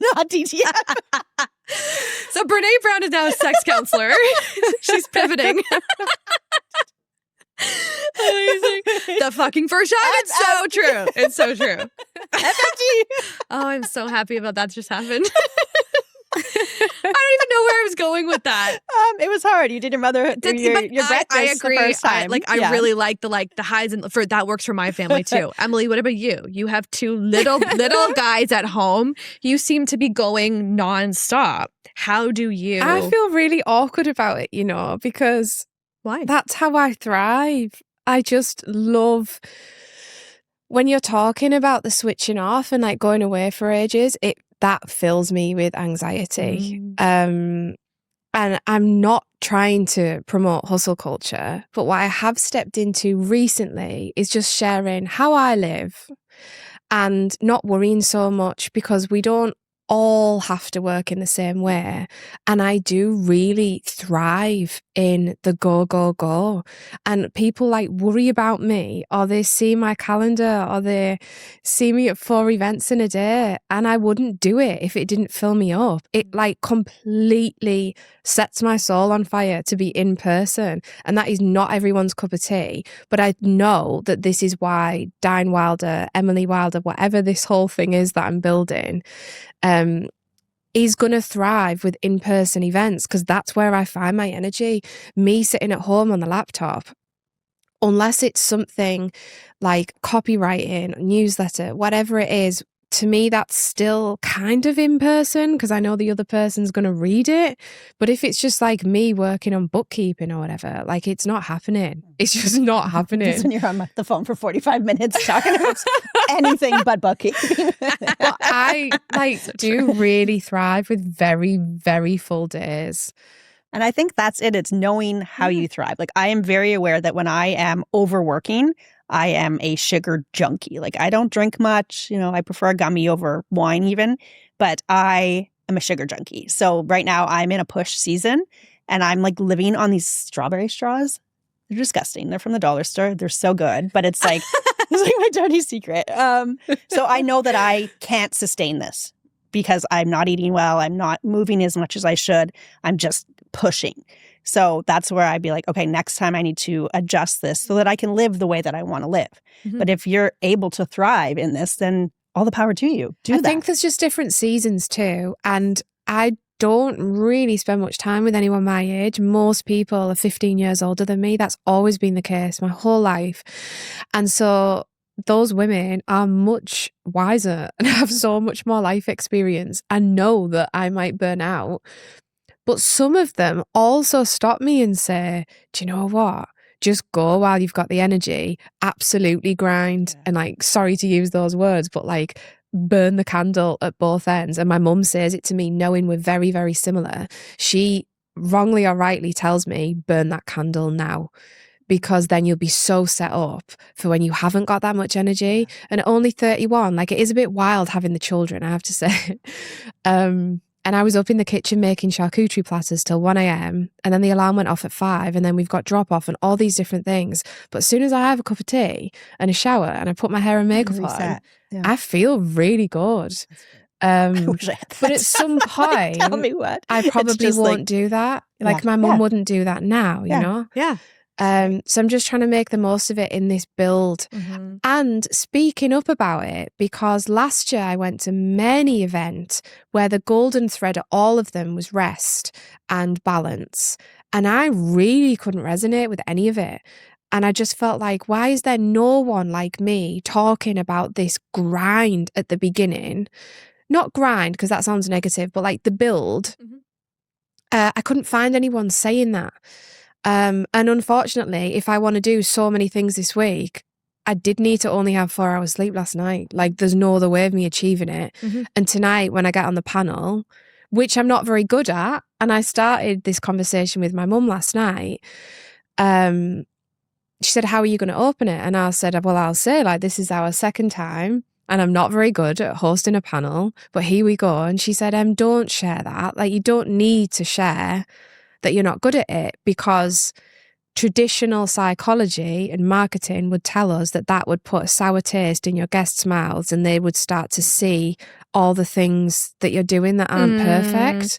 S2: not DTF.
S1: So Brene Brown is now a sex counselor. She's pivoting. Amazing. The fucking first time. It's so true. It's so true.
S2: FFG.
S1: Oh, I'm so happy about that just happened. I don't even know where I was going with that.
S2: It was hard. You did your motherhood, your breakfast
S1: I agree.
S2: the first time.
S1: I really like the highs and for that works for my family too. Emily, what about you? You have 2 little guys at home. You seem to be going nonstop. How do you?
S3: I feel really awkward about it, because
S1: why?
S3: That's how I thrive. I just love when you're talking about the switching off and like going away for ages, that fills me with anxiety. And I'm not trying to promote hustle culture, but what I have stepped into recently is just sharing how I live and not worrying so much because we don't all have to work in the same way. And I do really thrive in the go, go, go. And people like worry about me, or they see my calendar, or they see me at 4 events in a day, and I wouldn't do it if it didn't fill me up. It like completely sets my soul on fire to be in person. And that is not everyone's cup of tea. But I know that this is why Dine Wilder, Emily Wilder, whatever this whole thing is that I'm building, is going to thrive with in-person events because that's where I find my energy. Me sitting at home on the laptop, unless it's something like copywriting, newsletter, whatever it is, to me, that's still kind of in person because I know the other person's going to read it. But if it's just like me working on bookkeeping or whatever, like it's not happening. It's just not happening.
S2: Just when you're on the phone for 45 minutes talking about anything but bookkeeping.
S3: But I do really thrive with very, very full days.
S2: And I think that's it. It's knowing how you thrive. Like I am very aware that when I am overworking, I am a sugar junkie. Like I don't drink much, I prefer a gummy over wine even, but I am a sugar junkie. So right now I'm in a push season and I'm like living on these strawberry straws. They're disgusting. They're from the dollar store. They're so good, but it's like, it's like my dirty secret. So I know that I can't sustain this because I'm not eating well. I'm not moving as much as I should. I'm just pushing. So that's where I'd be like, okay, next time I need to adjust this so that I can live the way that I want to live. Mm-hmm. But if you're able to thrive in this, then all the power to you. I
S3: think there's just different seasons too. And I don't really spend much time with anyone my age. Most people are 15 years older than me. That's always been the case my whole life. And so those women are much wiser and have so much more life experience and know that I might burn out. But some of them also stop me and say, do you know what? Just go while you've got the energy. Absolutely grind. And like, sorry to use those words, but like burn the candle at both ends. And my mum says it to me knowing we're very, very similar. She wrongly or rightly tells me, burn that candle now. Because then you'll be so set up for when you haven't got that much energy. And at only 31, like it is a bit wild having the children, I have to say. And I was up in the kitchen making charcuterie platters till 1 a.m. And then the alarm went off at 5. And then we've got drop off and all these different things. But as soon as I have a cup of tea and a shower and I put my hair and makeup on, I feel really good.
S2: I wish I had that.
S3: But at some point,
S2: tell me what.
S3: I probably won't do that. Like my mum wouldn't do that now, you know?
S1: Yeah.
S3: So I'm just trying to make the most of it in this build and speaking up about it, because last year I went to many events where the golden thread of all of them was rest and balance. And I really couldn't resonate with any of it. And I just felt like, why is there no one like me talking about this grind at the beginning? Not grind, because that sounds negative, but like the build. I couldn't find anyone saying that. And unfortunately, if I want to do so many things this week, I did need to only have 4 hours sleep last night. Like there's no other way of me achieving it. And tonight when I get on the panel, which I'm not very good at, and I started this conversation with my mum last night, she said, how are you going to open it? And I said, well, I'll say like, this is our second time and I'm not very good at hosting a panel, but here we go. And she said, don't share that. Like you don't need to share that you're not good at it, because traditional psychology and marketing would tell us that that would put a sour taste in your guests' mouths and they would start to see all the things that you're doing that aren't perfect.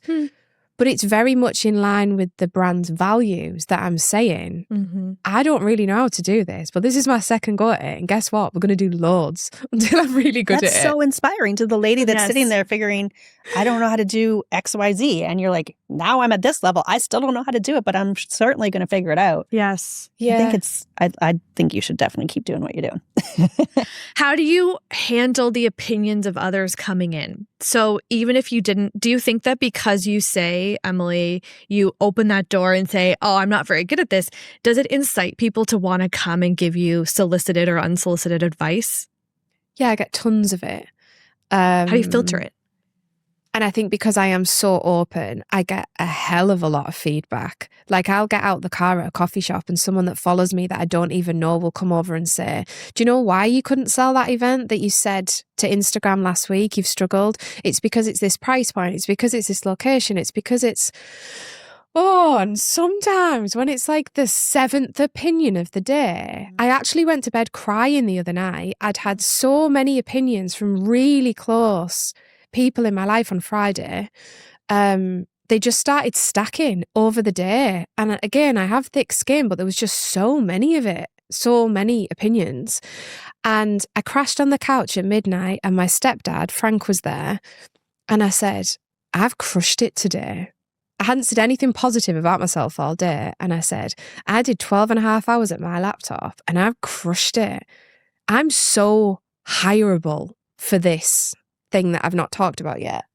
S3: But it's very much in line with the brand's values that I'm saying. I don't really know how to do this, but this is my second go at it. And guess what? We're going to do loads until I'm really good at it.
S2: That's so inspiring to the lady that's sitting there figuring, I don't know how to do X, Y, Z. And you're like, now I'm at this level. I still don't know how to do it, but I'm certainly going to figure it out.
S1: Yes.
S2: Yeah. I think you should definitely keep doing what you're doing.
S1: How do you handle the opinions of others coming in? So even if you didn't, do you think that because you say, Emily, you open that door and say, oh, I'm not very good at this, does it incite people to want to come and give you solicited or unsolicited advice?
S3: Yeah, I get tons of it.
S1: How do you filter it?
S3: And I think because I am so open, I get a hell of a lot of feedback. Like I'll get out the car at a coffee shop and someone that follows me that I don't even know will come over and say, do you know why you couldn't sell that event that you said to Instagram last week you've struggled? It's because it's this price point. It's because it's this location. It's because it's... Oh, and sometimes when it's like the 7th opinion of the day, I actually went to bed crying the other night. I'd had so many opinions from really close people in my life on Friday. They just started stacking over the day. And again, I have thick skin, but there was just so many of it, so many opinions. And I crashed on the couch at midnight and my stepdad, Frank, was there. And I said, I've crushed it today. I hadn't said anything positive about myself all day. And I said, I did 12 and a half hours at my laptop and I've crushed it. I'm so hireable for this thing that I've not talked about yet.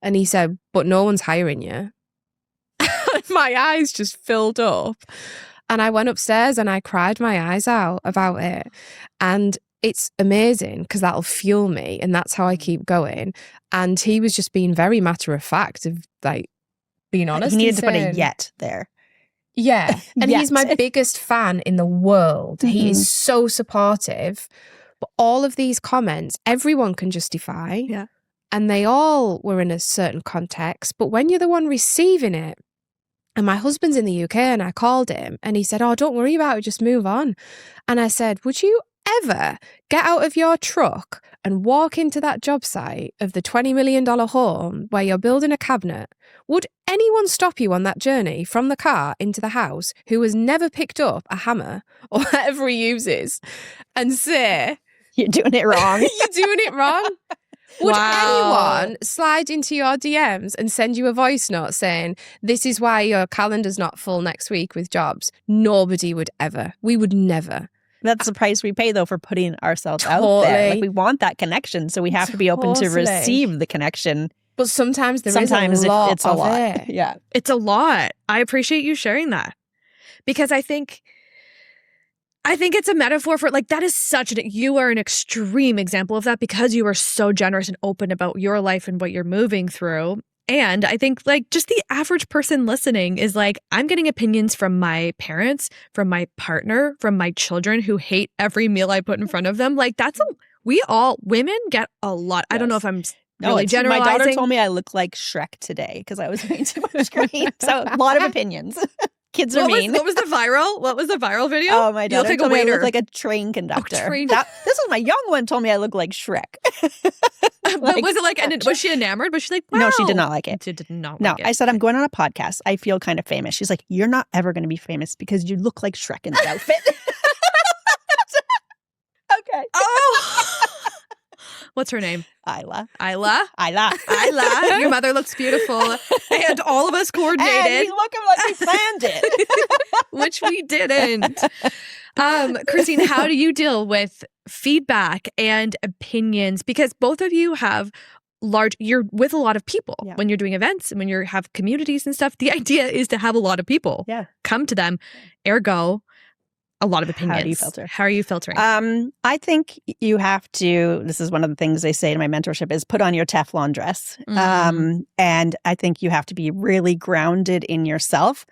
S3: And he said, but no one's hiring you. My eyes just filled up. And I went upstairs and I cried my eyes out about it. And it's amazing because that'll fuel me. And that's how I keep going. And he was just being very matter of fact of like being honest.
S2: He needed to put a yet there.
S3: Yeah. And
S2: Yet.
S3: he's my biggest fan in the world. He is so supportive. But all of these comments, everyone can justify.
S1: Yeah.
S3: And they all were in a certain context. But when you're the one receiving it, and my husband's in the UK and I called him and he said, oh, don't worry about it, just move on. And I said, would you ever get out of your truck and walk into that job site of the $20 million home where you're building a cabinet? Would anyone stop you on that journey from the car into the house who has never picked up a hammer or whatever he uses and say,
S2: you're doing it wrong?
S3: You're doing it wrong? Would anyone slide into your DMs and send you a voice note saying, this is why your calendar's not full next week with jobs? Nobody would ever. We would never.
S2: That's the price we pay, though, for putting ourselves out there. Like, we want that connection, so we have to be open to receive the connection.
S3: But sometimes it's a lot.
S2: It's a lot. Yeah.
S1: It's a lot. I appreciate you sharing that because I think it's a metaphor for like that is you are an extreme example of that because you are so generous and open about your life and what you're moving through. And I think like just the average person listening is like, I'm getting opinions from my parents, from my partner, from my children who hate every meal I put in front of them. Like women get a lot. Yes. I don't know if I'm really generalizing.
S2: My daughter told me I look like Shrek today because I was eating too much green. So a lot of opinions. Kids are mean.
S1: What was the viral video?
S2: Oh, my daughter told me I look like a train
S1: Oh,
S2: conductor.
S1: This
S2: was my young one told me I look like Shrek.
S1: But was it like, and was she enamored? Was she like, wow?
S2: No, she did not like it.
S1: She did not
S2: no,
S1: like it.
S2: I said, I'm going on a podcast. I feel kind of famous. She's like, you're not ever going to be famous because you look like Shrek in the outfit. Okay.
S1: Oh. What's her name?
S2: Isla.
S1: Your mother looks beautiful. And all of us coordinated.
S2: And we look like we planned it.
S1: Which we didn't. Christine, how do you deal with feedback and opinions? Because both of you have you're with a lot of people when you're doing events and when you have communities and stuff. The idea is to have a lot of people come to them. Ergo, a lot of opinions.
S2: How do you filter?
S1: How are you filtering?
S2: I think you have to, this is one of the things they say in my mentorship is put on your Teflon dress. And I think you have to be really grounded in yourself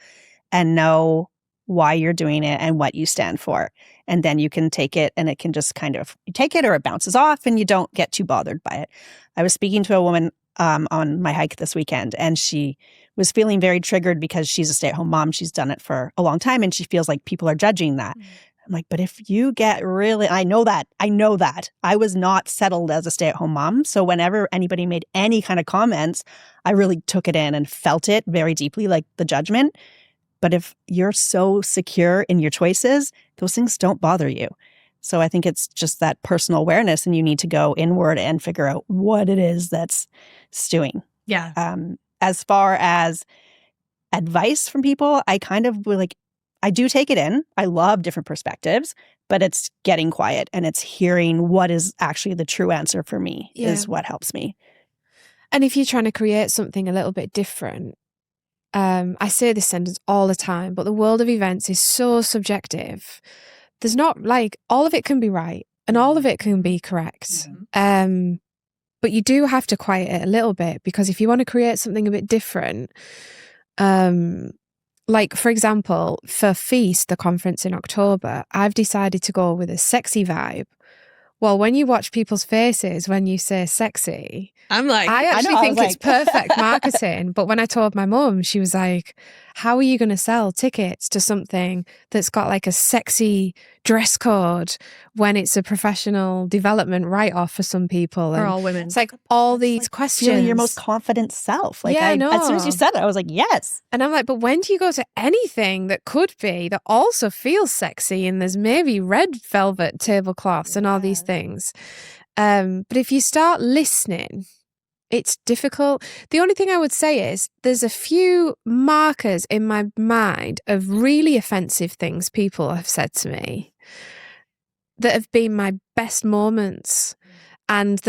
S2: and know why you're doing it and what you stand for. And then you can take it and it can just kind of, you take it or it bounces off and you don't get too bothered by it. I was speaking to a woman on my hike this weekend and she was feeling very triggered because she's a stay-at-home mom. She's done it for a long time and she feels like people are judging that. I'm like, but if you get really, I know that. I was not settled as a stay-at-home mom. So whenever anybody made any kind of comments, I really took it in and felt it very deeply, like the judgment. But if you're so secure in your choices, those things don't bother you. So I think it's just that personal awareness and you need to go inward and figure out what it is that's stewing.
S1: Yeah.
S2: As far as advice from people, I kind of like, I do take it in. I love different perspectives, but it's getting quiet and it's hearing what is actually the true answer for me is what helps me.
S3: And if you're trying to create something a little bit different, I say this sentence all the time, but the world of events is so subjective. There's not like all of it can be right and all of it can be correct. But you do have to quiet it a little bit because if you want to create something a bit different, like for example, for Feast, the conference in October, I've decided to go with a sexy vibe. Well, when you watch people's faces when you say sexy,
S1: I'm like,
S3: I actually think it's perfect marketing. But when I told my mum, she was like, how are you going to sell tickets to something that's got like a sexy dress code when it's a professional development write-off for some people?
S1: For all women.
S3: It's like all these questions.
S2: Feeling your most confident self. Like
S3: I know.
S2: As soon as you said it, I was like, yes.
S3: And I'm like, but when do you go to anything that could be, that also feels sexy and there's maybe red velvet tablecloths and all these things? But if you start listening It's difficult. The only thing I would say is there's a few markers in my mind of really offensive things people have said to me that have been my best moments. And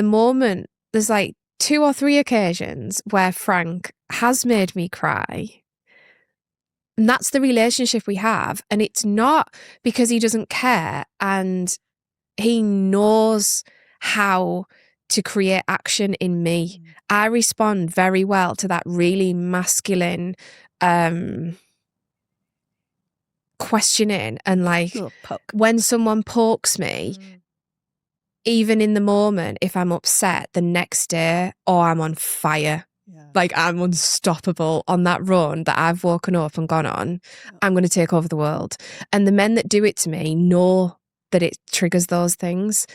S3: there's like 2 or 3 occasions where Frank has made me cry. And that's the relationship we have. And it's not because he doesn't care and he knows how to create action in me. I respond very well to that really masculine questioning and like when someone pokes me, even in the moment, if I'm upset the next day or I'm on fire, like I'm unstoppable on that run that I've woken up and gone on, I'm going to take over the world. And the men that do it to me know that it triggers those things.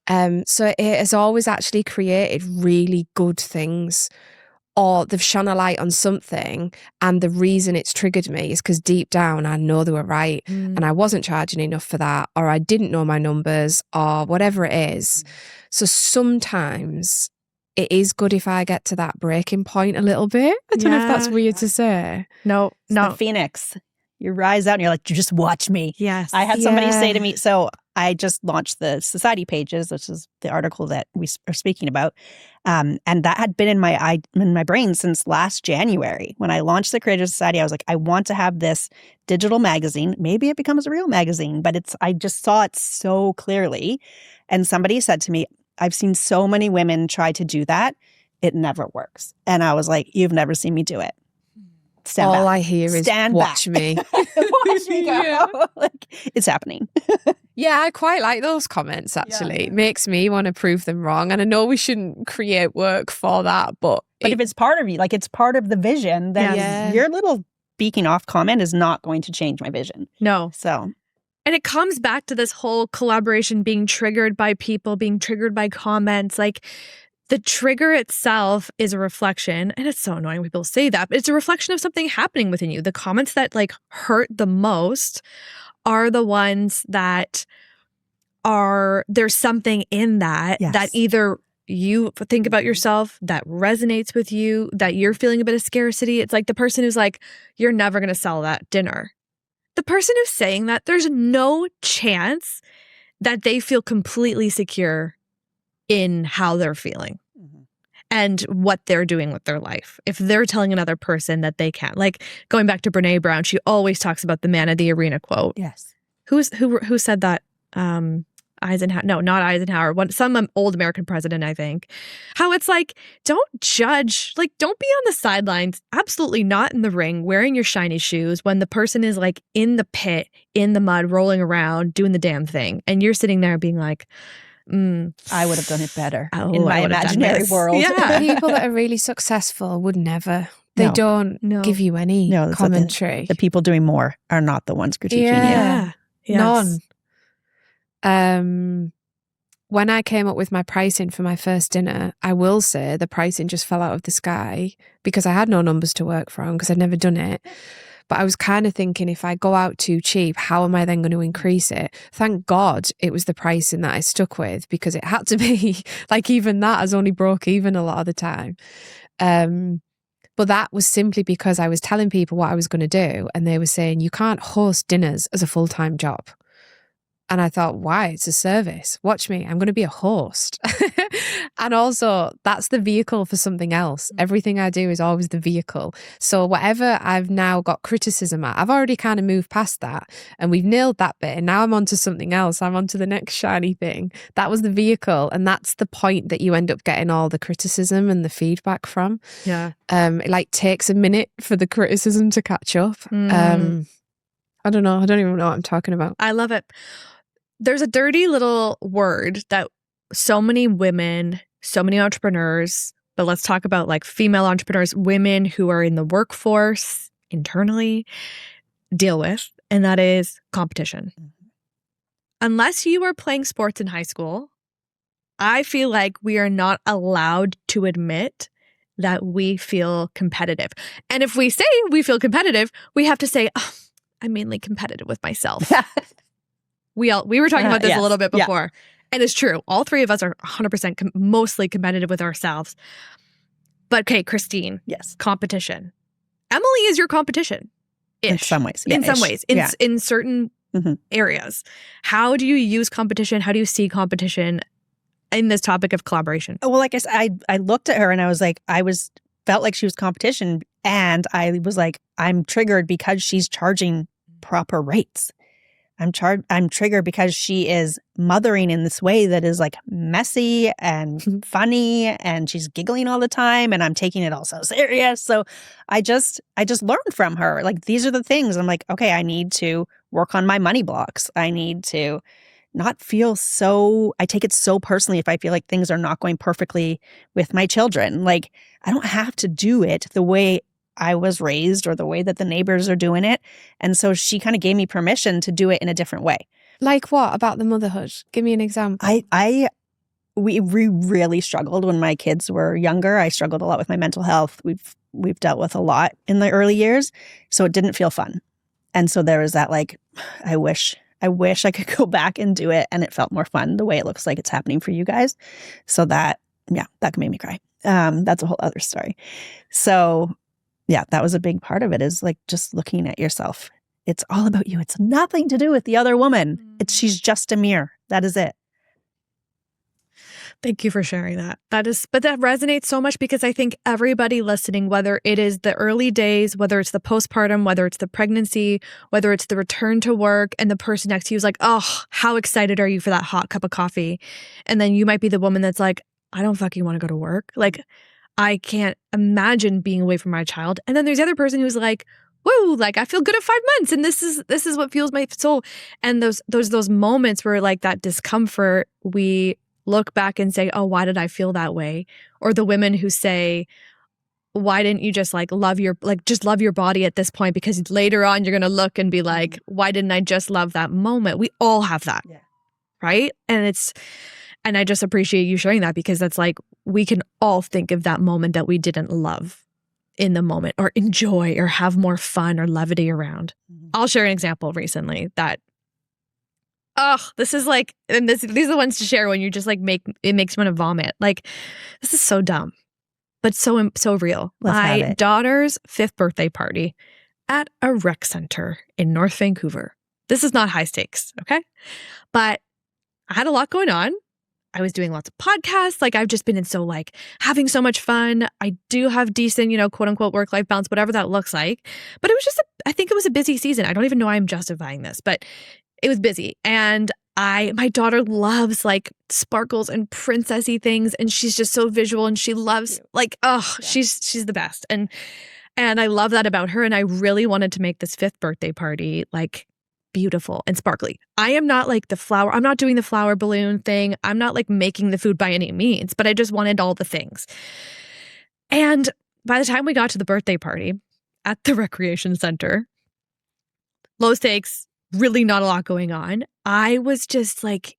S3: So it has always actually created really good things, or they've shone a light on something, and the reason it's triggered me is because deep down I know they were right and I wasn't charging enough for that, or I didn't know my numbers, or whatever it is. So sometimes it is good if I get to that breaking point a little bit. I don't know if that's weird to say.
S1: No.
S2: The Phoenix. You rise out and you're like, you just watch me.
S1: Yes.
S2: I had somebody say to me, so I just launched the Society Pages, which is the article that we are speaking about. And that had been in my brain since last January. When I launched the Creative Society, I was like, I want to have this digital magazine. Maybe it becomes a real magazine, but I just saw it so clearly. And somebody said to me, I've seen so many women try to do that. It never works. And I was like, you've never seen me do it. Stand
S3: All
S2: back.
S3: I hear is watch me.
S2: Watch me go. Like, it's happening.
S3: Yeah, I quite like those comments, actually.
S2: Yeah.
S3: It makes me want to prove them wrong. And I know we shouldn't create work for that, but
S2: if it's part of you, like it's part of the vision, then your little beaking off comment is not going to change my vision.
S1: No.
S2: So.
S1: And it comes back to this whole collaboration being triggered by people, being triggered by comments. Like, the trigger itself is a reflection, and it's so annoying when people say that, but it's a reflection of something happening within you. The comments that like hurt the most are the ones that there's something in that that either you think about yourself that resonates with you, that you're feeling a bit of scarcity. It's like the person who's like, you're never going to sell that dinner. The person who's saying that, there's no chance that they feel completely secure in how they're feeling and what they're doing with their life. If they're telling another person that they can't, like going back to Brene Brown, she always talks about the man of the arena quote.
S2: Yes.
S1: Who said that? Eisenhower? No, not Eisenhower. Some old American president, I think. How it's like, don't judge. Like, don't be on the sidelines. Absolutely not in the ring, wearing your shiny shoes when the person is like in the pit, in the mud, rolling around, doing the damn thing, and you're sitting there being like,
S2: I would have done it better in my imaginary world.
S3: Yeah. People that are really successful would never. They don't give you any commentary.
S2: The people doing more are not the ones critiquing you.
S3: Yeah.
S1: Yes.
S3: None. When I came up with my pricing for my first dinner, I will say the pricing just fell out of the sky because I had no numbers to work from because I'd never done it. But I was kind of thinking, if I go out too cheap, how am I then going to increase it? Thank God it was the pricing that I stuck with, because it had to be. Like, even that has only broke even a lot of the time. But that was simply because I was telling people what I was going to do, and they were saying, you can't host dinners as a full-time job. And I thought, why? It's a service. Watch me. I'm going to be a host. And also, that's the vehicle for something else. Everything I do is always the vehicle. So whatever I've now got criticism at, I've already kind of moved past that, and we've nailed that bit. And now I'm on to something else. I'm on to the next shiny thing. That was the vehicle. And that's the point that you end up getting all the criticism and the feedback from.
S1: Yeah.
S3: It like takes a minute for the criticism to catch up. I don't know. I don't even know what I'm talking about.
S1: I love it. There's a dirty little word that so many women, so many entrepreneurs, but let's talk about like female entrepreneurs, women who are in the workforce internally, deal with, and that is competition. Unless you were playing sports in high school, I feel like we are not allowed to admit that we feel competitive. And if we say we feel competitive, we have to say, oh, I'm mainly competitive with myself. We were talking about this a little bit before. And it's true. All three of us are 100% mostly competitive with ourselves. But okay, Christine,
S2: Yes.
S1: competition. Emily is your competition.
S2: In some ways.
S1: In some
S2: ish.
S1: ways.
S2: Yeah.
S1: In certain areas. How do you use competition? How do you see competition in this topic of collaboration?
S2: Well, like I said, I looked at her and I was like, felt like she was competition. And I was like, I'm triggered because she's charging proper rates. I'm triggered because she is mothering in this way that is like messy and funny, and she's giggling all the time, and I'm taking it all so serious. So I just learned from her. Like, these are the things. I'm like, okay, I need to work on my money blocks. I need to not feel so, I take it so personally if I feel like things are not going perfectly with my children. Like, I don't have to do it the way I was raised or the way that the neighbors are doing it. And so she kind of gave me permission to do it in a different way.
S3: Like what about the motherhood? Give me an example.
S2: We really struggled when my kids were younger. I struggled a lot with my mental health. We've dealt with a lot in the early years. So it didn't feel fun. And so there was that like, I wish I could go back and do it and it felt more fun the way it looks like it's happening for you guys. So that made me cry. That's a whole other story. So yeah, that was a big part of it, is like just looking at yourself. It's all about you. It's nothing to do with the other woman. She's just a mirror. That is it.
S1: Thank you for sharing that. But that resonates so much, because I think everybody listening, whether it is the early days, whether it's the postpartum, whether it's the pregnancy, whether it's the return to work, and the person next to you is like, oh, how excited are you for that hot cup of coffee? And then you might be the woman that's like, I don't fucking want to go to work. Like, I can't imagine being away from my child. And then there's the other person who's like, whoa, like I feel good at 5 months, and this is what fuels my soul. And those moments where like that discomfort, we look back and say, oh, why did I feel that way? Or the women who say, why didn't you just love your body at this point? Because later on you're gonna look and be like, why didn't I just love that moment? We all have that.
S2: Yeah.
S1: Right? And I just appreciate you sharing that, because that's like, we can all think of that moment that we didn't love in the moment, or enjoy, or have more fun or levity around. I'll share an example recently that, this is like, and these are the ones to share when you just like it makes you want to vomit. Like, this is so dumb, but so real. My daughter's 5th birthday party at a rec center in North Vancouver. This is not high stakes, okay? But I had a lot going on. I was doing lots of podcasts. Like, I've just been having so much fun. I do have decent, quote unquote work-life balance, whatever that looks like. But it was just, I think it was a busy season. I don't even know why I'm justifying this, but it was busy. And my daughter loves like sparkles and princessy things. And she's just so visual, and she loves she's the best. And I love that about her. And I really wanted to make this 5th birthday party like beautiful and sparkly. I am not like I'm not doing the flower balloon thing. I'm not like making the food by any means, but I just wanted all the things. And by the time we got to the birthday party at the recreation center, low stakes, really not a lot going on. I was just like,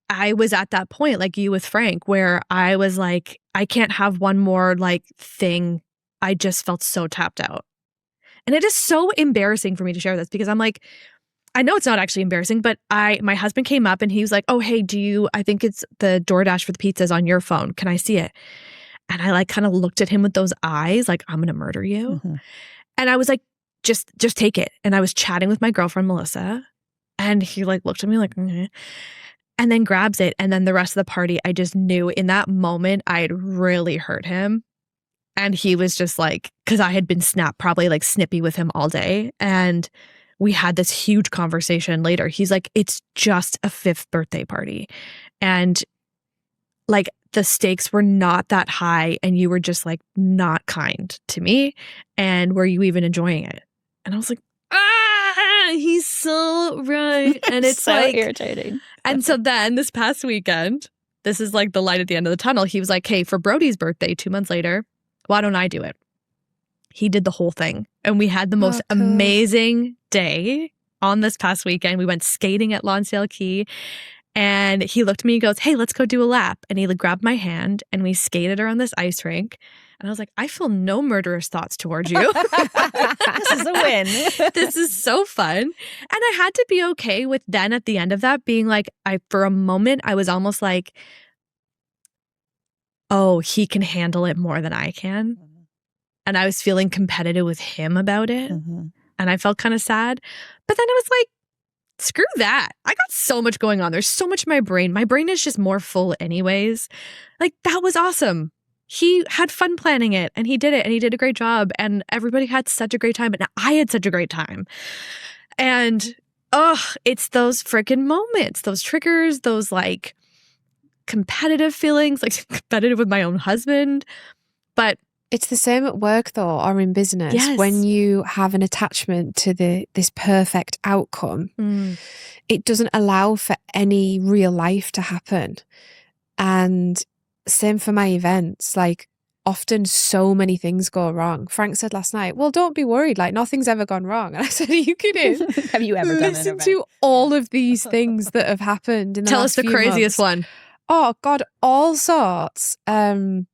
S1: I was at that point like you with Frank, where I was like, I can't have one more like thing. I just felt so tapped out. And it is so embarrassing for me to share this, because I'm like, I know it's not actually embarrassing, but my husband came up and he was like, oh, hey, I think it's the DoorDash for the pizzas on your phone. Can I see it? And I like kind of looked at him with those eyes, like, I'm going to murder you. Mm-hmm. And I was like, just take it. And I was chatting with my girlfriend, Melissa, and he like looked at me like, and then grabs it. And then the rest of the party, I just knew in that moment I had really hurt him. And he was just like, because I had been probably like snippy with him all day. And we had this huge conversation later. He's like, it's just a 5th birthday party. And like the stakes were not that high, and you were just like not kind to me. And were you even enjoying it? And I was like, he's so right. And it's
S2: so
S1: like
S2: irritating.
S1: And so then this past weekend, this is like the light at the end of the tunnel. He was like, hey, for Brody's birthday 2 months later, why don't I do it? He did the whole thing. And we had the most amazing day on this past weekend. We went skating at Lonsdale Quay. And he looked at me and goes, hey, let's go do a lap. And he like grabbed my hand and we skated around this ice rink. And I was like, I feel no murderous thoughts towards you.
S2: This is a win.
S1: This is so fun. And I had to be okay with then at the end of that being like, for a moment, I was almost like, oh, he can handle it more than I can. And I was feeling competitive with him about it.
S2: Mm-hmm.
S1: And I felt kind of sad. But then I was like, screw that. I got so much going on. There's so much in my brain. My brain is just more full anyways. Like, that was awesome. He had fun planning it and he did it and he did a great job and everybody had such a great time and I had such a great time. And it's those freaking moments, those triggers, those like competitive feelings, like competitive with my own husband. But
S3: it's the same at work though, or in business.
S1: Yes.
S3: When you have an attachment to this perfect outcome, it doesn't allow for any real life to happen. And same for my events. Like, often so many things go wrong. Frank said last night, well, don't be worried. Like, nothing's ever gone wrong. And I said, are you kidding?
S2: Have you ever done an
S3: Listen
S2: event?
S3: to all of these things that have happened in the
S1: tell
S3: last
S1: us the
S3: few
S1: craziest
S3: months.
S1: one.
S3: Oh God, all sorts. Someone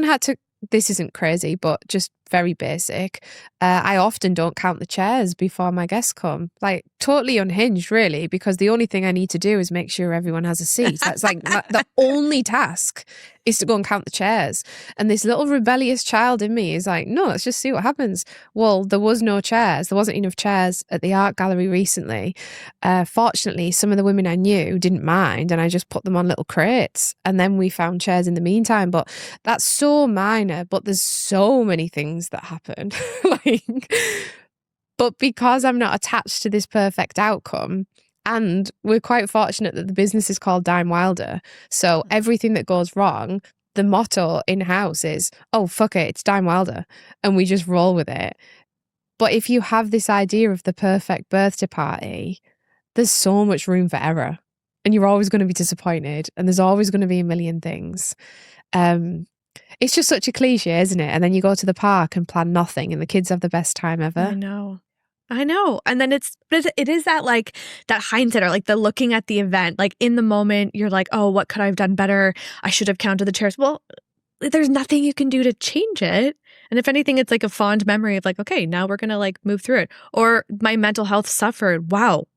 S3: had to, this isn't crazy, but just very basic. I often don't count the chairs before my guests come. Like, totally unhinged, really, because the only thing I need to do is make sure everyone has a seat. That's like the only task is to go and count the chairs. And this little rebellious child in me is like, no, let's just see what happens. Well, there was no chairs. There wasn't enough chairs at the art gallery recently. Fortunately, some of the women I knew didn't mind and I just put them on little crates. And then we found chairs in the meantime. But that's so minor, but there's so many things that happen. But because I'm not attached to this perfect outcome, and we're quite fortunate that the business is called Dime Wilder, so everything that goes wrong, the motto in-house is, oh, fuck it, it's Dime Wilder, and we just roll with it. But if you have this idea of the perfect birthday party, there's so much room for error, and you're always going to be disappointed, and there's always going to be a million things. It's just such a cliche, isn't it? And then you go to the park and plan nothing and the kids have the best time ever.
S1: I know. And then it is that like that hindsight or like the looking at the event, like in the moment, you're like, oh, what could I have done better? I should have counted the chairs. Well, there's nothing you can do to change it. And if anything, it's like a fond memory of like, okay, now we're going to like move through it. Or my mental health suffered. Wow.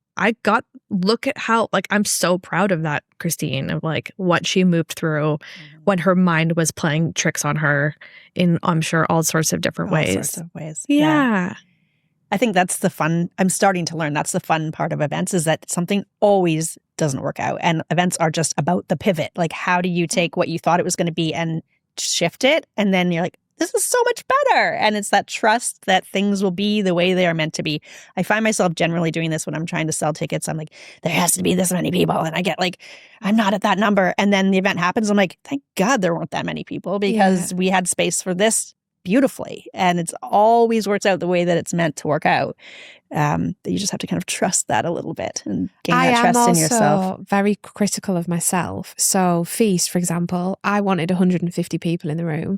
S1: Look at how, like, I'm so proud of that, Christine, of like what she moved through when her mind was playing tricks on her in, I'm sure, all sorts of different ways.
S2: All sorts of ways.
S1: Yeah.
S2: I think that's the fun. I'm starting to learn that's the fun part of events is that something always doesn't work out. And events are just about the pivot. Like, how do you take what you thought it was going to be and shift it? And then you're like, this is so much better. And it's that trust that things will be the way they are meant to be. I find myself generally doing this when I'm trying to sell tickets. I'm like, there has to be this many people. And I get like, I'm not at that number. And then the event happens. I'm like, thank God there weren't that many people because we had space for this beautifully. And it's always works out the way that it's meant to work out. That you just have to kind of trust that a little bit and gain that trust in yourself.
S3: I am also very critical of myself. So Feast, for example, I wanted 150 people in the room.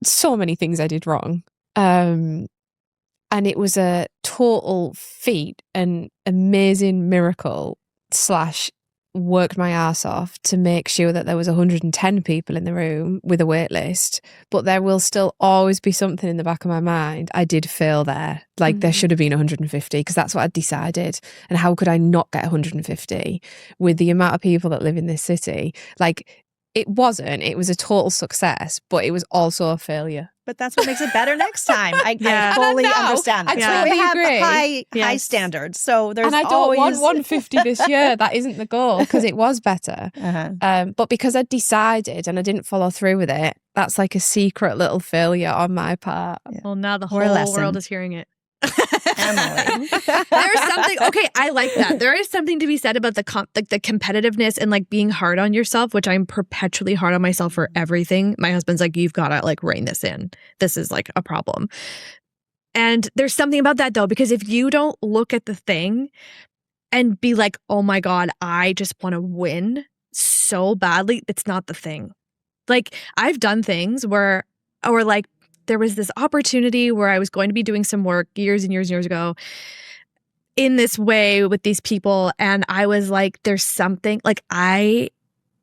S3: So many things I did wrong. And it was a total feat, an amazing miracle / worked my ass off to make sure that there was 110 people in the room with a wait list. But there will still always be something in the back of my mind. I did fail there. Like there should have been 150 because that's what I decided. And how could I not get 150 with the amount of people that live in this city? Like, it wasn't. It was a total success, but it was also a failure.
S2: But that's what makes it better next time. I fully understand that.
S3: I totally
S2: we have
S3: agree.
S2: high standards. So there's
S3: and I don't
S2: always...
S3: want 150 this year. That isn't the goal because it was better. But because I decided and I didn't follow through with it, that's like a secret little failure on my part.
S1: Yeah. Well, now the whole world is hearing it.
S2: Emily.
S1: There's something, okay, I like that. There is something to be said about the competitiveness and like being hard on yourself, which I'm perpetually hard on myself for everything. My husband's like, you've got to like rein this in. This is like a problem. And there's something about that though, because if you don't look at the thing and be like, oh my God, I just want to win so badly, it's not the thing. Like I've done things where, or like, there was this opportunity where I was going to be doing some work years and years and years ago in this way with these people. And I was like, there's something like, I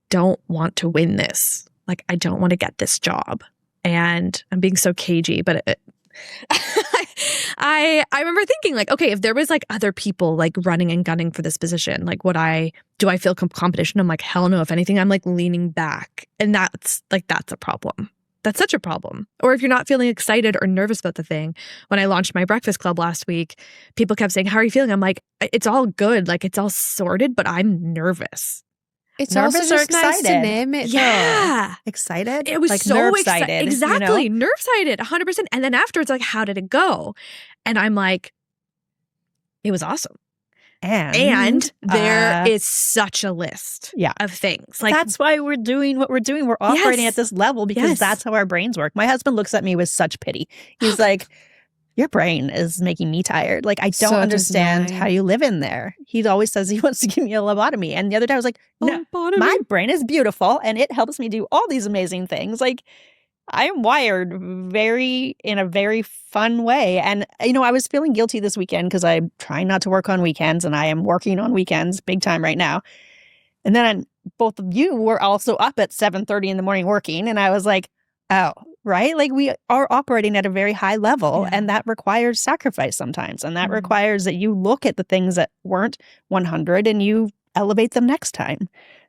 S1: don't want to win this. Like, I don't want to get this job. And I'm being so cagey, but I remember thinking like, okay, if there was like other people like running and gunning for this position, like do I feel competition? I'm like, hell no. If anything, I'm like leaning back. And that's a problem. That's such a problem. Or if you're not feeling excited or nervous about the thing. When I launched my breakfast club last week, people kept saying, how are you feeling? I'm like, it's all good. Like it's all sorted, but I'm nervous.
S3: It's
S2: Nervous
S3: also just
S2: or
S3: nice to
S2: excited?
S3: name it.
S1: Yeah.
S2: Excited?
S1: It was
S2: like
S1: so
S2: excited.
S1: excited. Exactly. Nerve-sighted, 100%. And then afterwards, like, how did it go? And I'm like, it was awesome. And there is such a list of things. Like
S2: that's why we're doing what we're doing. We're operating at this level because that's how our brains work. My husband looks at me with such pity. He's like, your brain is making me tired. Like, I don't understand how you live in there. He always says he wants to give me a lobotomy. And the other day I was like, no, my brain is beautiful and it helps me do all these amazing things. Like, I am wired in a very fun way. And, I was feeling guilty this weekend because I'm trying not to work on weekends and I am working on weekends big time right now. And then both of you were also up at 7:30 in the morning working. And I was like, oh, right? Like we are operating at a very high level and that requires sacrifice sometimes. And that requires that you look at the things that weren't 100 and you elevate them next time.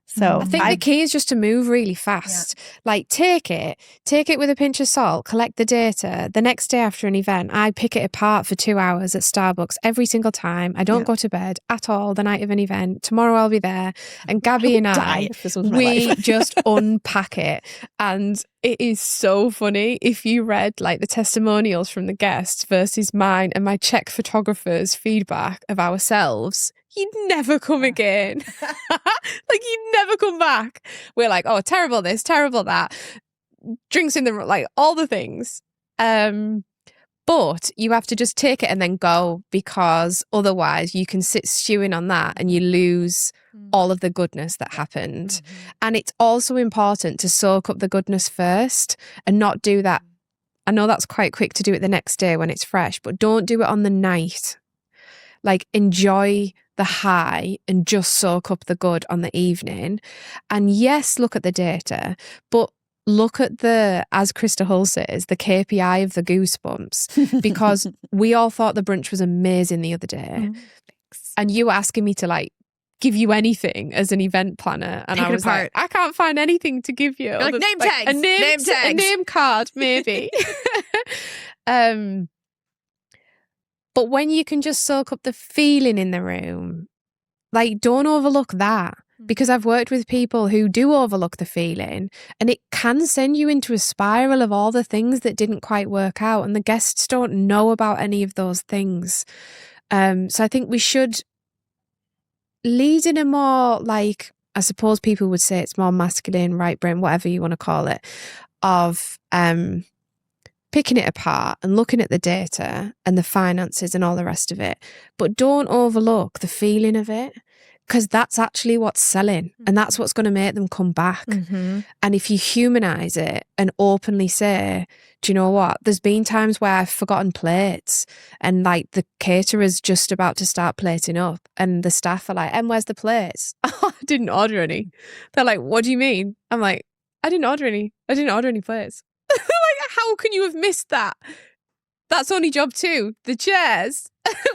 S2: So
S3: I think the key is just to move really fast. Like take it with a pinch of salt, collect the data. The next day after an event, I pick it apart for 2 hours at Starbucks every single time. I don't go to bed at all the night of an event. Tomorrow I'll be there. And Gabby and I, we just unpack it. And it is so funny if you read like the testimonials from the guests versus mine and my Czech photographer's feedback of ourselves. You'd never come again. Like, you'd never come back. We're like, oh, terrible this, terrible that. Drinks in the, like, all the things. But you have to just take it and then go because otherwise you can sit stewing on that and you lose all of the goodness that happened. And it's also important to soak up the goodness first and not do that. I know that's quite quick to do it the next day when it's fresh, but don't do it on the night. Like, enjoy the high and just soak up the good on the evening. And yes, look at the data, but look at as Krista Hull says, the KPI of the goosebumps, because we all thought the brunch was amazing the other day. And you were asking me to like give you anything as an event planner. And I was like, I can't find anything to give you.
S1: Like, name tags.
S3: A name card, maybe. But when you can just soak up the feeling in the room, like don't overlook that. Because I've worked with people who do overlook the feeling and it can send you into a spiral of all the things that didn't quite work out and the guests don't know about any of those things. So I think we should lead in a more like, I suppose people would say it's more masculine, right brain, whatever you want to call it, of picking it apart and looking at the data and the finances and all the rest of it. But don't overlook the feeling of it. Because that's actually what's selling and that's what's going to make them come back. And if you humanize it and openly say, do you know what? There's been times where I've forgotten plates and like the caterer's just about to start plating up and the staff are like, where's the plates? Oh, I didn't order any. They're like, what do you mean? I'm like, I didn't order any plates. Like, how can you have missed that? That's only job 2. The chairs,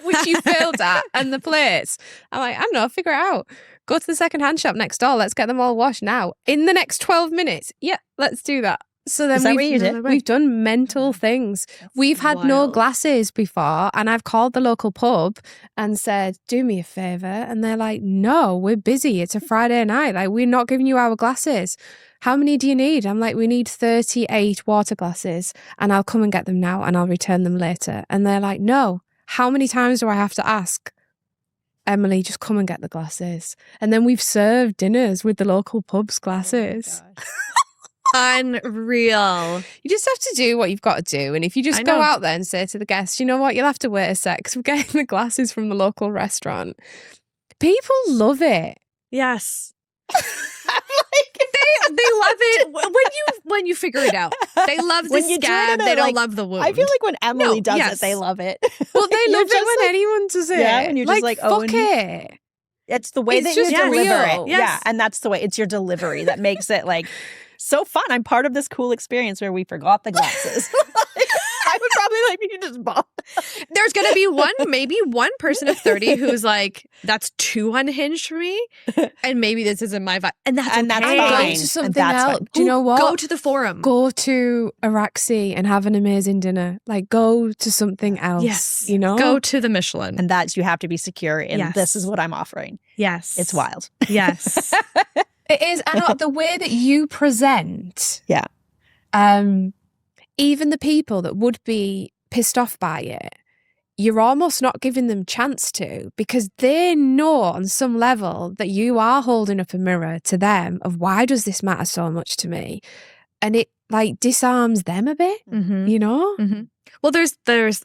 S3: which you failed at, and the plates. I'm like, I don't know, figure it out. Go to the second-hand shop next door. Let's get them all washed now. In the next 12 minutes. Yeah, let's do that. So then we've done mental things. We've had no glasses before, and I've called the local pub and said, do me a favour. And they're like, no, we're busy. It's a Friday night. Like, we're not giving you our glasses. How many do you need? I'm like, we need 38 water glasses and I'll come and get them now and I'll return them later. And they're like, no, how many times do I have to ask? Emily, just come and get the glasses. And then we've served dinners with the local pub's glasses.
S1: Unreal.
S3: You just have to do what you've got to do. And if you just go out there and say to the guests, you know what, you'll have to wait a sec because we're getting the glasses from the local restaurant. People love it.
S1: Yes. They love it when you figure it out. They love the scab. They don't love the wound.
S2: I feel like when Emily does it, they love it.
S3: Well, they love it when anyone does it.
S2: Yeah, and you're just like,
S3: fuck it.
S2: It's the way that you deliver it. Yes. Yeah, and that's the way. It's your delivery that makes it like so fun. I'm part of this cool experience where we forgot the glasses. I would probably like, you just ball.
S1: There's going to be maybe one person of 30 who's like, that's too unhinged for me. And maybe this isn't my vibe. And that's okay.
S2: fine.
S3: Go to something
S2: And that's
S3: else.
S2: fine.
S3: Do you know what?
S1: Go to the forum.
S3: Go to Araxi and have an amazing dinner. Like, go to something else.
S1: Yes.
S3: You know?
S1: Go to the Michelin.
S2: And that's, you have to be secure in
S1: Yes.
S2: this is what I'm offering.
S1: Yes.
S2: It's wild.
S1: Yes.
S3: It is. And the way that you present.
S2: Yeah.
S3: Even the people that would be pissed off by it, you're almost not giving them chance to, because they know on some level that you are holding up a mirror to them of why does this matter so much to me? And it like disarms them a bit, you know?
S1: Mm-hmm. Well, there's,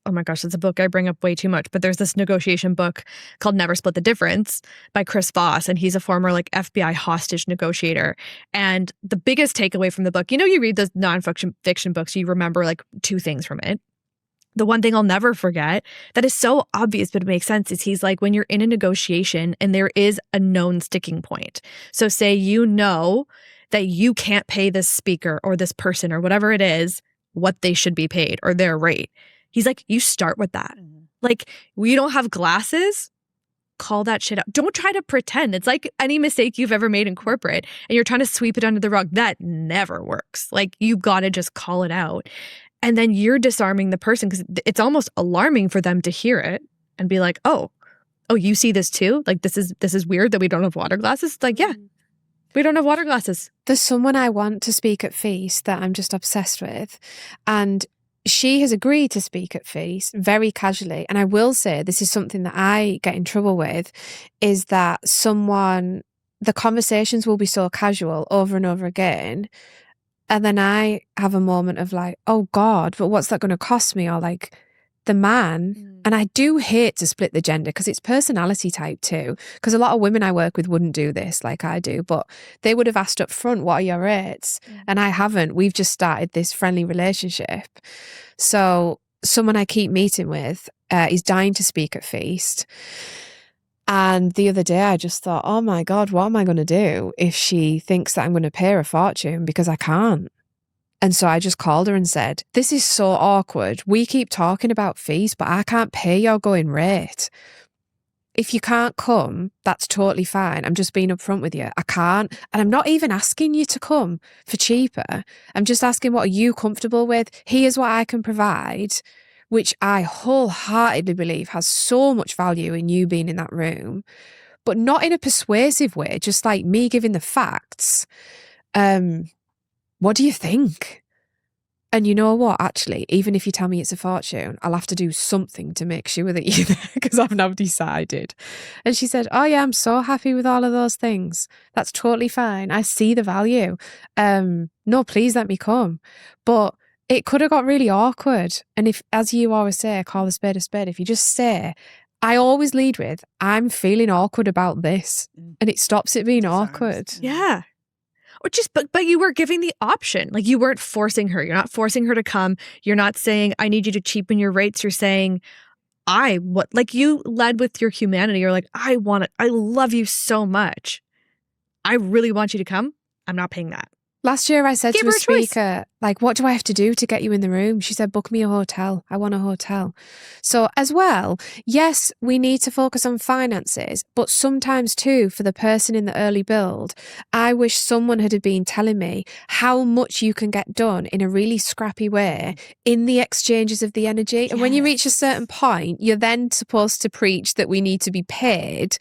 S1: oh my gosh, it's a book I bring up way too much, but there's this negotiation book called Never Split the Difference by Chris Voss, and he's a former like FBI hostage negotiator. And the biggest takeaway from the book, you know, you read those nonfiction books, you remember like two things from it. The one thing I'll never forget that is so obvious, but it makes sense, is he's like, when you're in a negotiation and there is a known sticking point. So say you know that you can't pay this speaker or this person or whatever it is what they should be paid or their rate. He's like, you start with that. Like, we don't have glasses. Call that shit out. Don't try to pretend. It's like any mistake you've ever made in corporate and you're trying to sweep it under the rug. That never works. Like, you got to just call it out. And then you're disarming the person, because it's almost alarming for them to hear it and be like, oh, you see this too? Like, this is weird that we don't have water glasses. It's like, yeah, we don't have water glasses.
S3: There's someone I want to speak at Feast that I'm just obsessed with. And she has agreed to speak at Feast very casually. And I will say, this is something that I get in trouble with, is that the conversations will be so casual over and over again. And then I have a moment of like, oh God, but what's that going to cost me? Or like the man. And I do hate to split the gender because it's personality type too. Because a lot of women I work with wouldn't do this like I do, but they would have asked up front, what are your rates? And I haven't. We've just started this friendly relationship. So someone I keep meeting with is dying to speak at Feast. And the other day I just thought, oh my God, what am I going to do if she thinks that I'm going to pay her a fortune, because I can't. And so I just called her and said, this is so awkward. We keep talking about fees, but I can't pay your going rate. If you can't come, that's totally fine. I'm just being upfront with you. I can't. And I'm not even asking you to come for cheaper. I'm just asking, what are you comfortable with? Here's what I can provide, which I wholeheartedly believe has so much value in you being in that room, but not in a persuasive way, just like me giving the facts. What do you think? And you know what, actually, even if you tell me it's a fortune, I'll have to do something to make sure that you're there, because I've now decided. And she said, oh yeah, I'm so happy with all of those things. That's totally fine. I see the value. No, please let me come. But it could have got really awkward. And if, as you always say, call a spade a spade, if you just say, I always lead with, I'm feeling awkward about this. And it stops it being awkward.
S1: Yeah. Or just, but you were giving the option. Like, you weren't forcing her. You're not forcing her to come. You're not saying, I need you to cheapen your rates. You're saying, like, you led with your humanity. You're like, I love you so much. I really want you to come. I'm not paying that.
S3: Last year I said to a speaker, like, what do I have to do to get you in the room? She said, book me a hotel. I want a hotel. So as well, yes, we need to focus on finances, but sometimes too, for the person in the early build, I wish someone had been telling me how much you can get done in a really scrappy way in the exchanges of the energy. Yes. And when you reach a certain point, you're then supposed to preach that we need to be paid.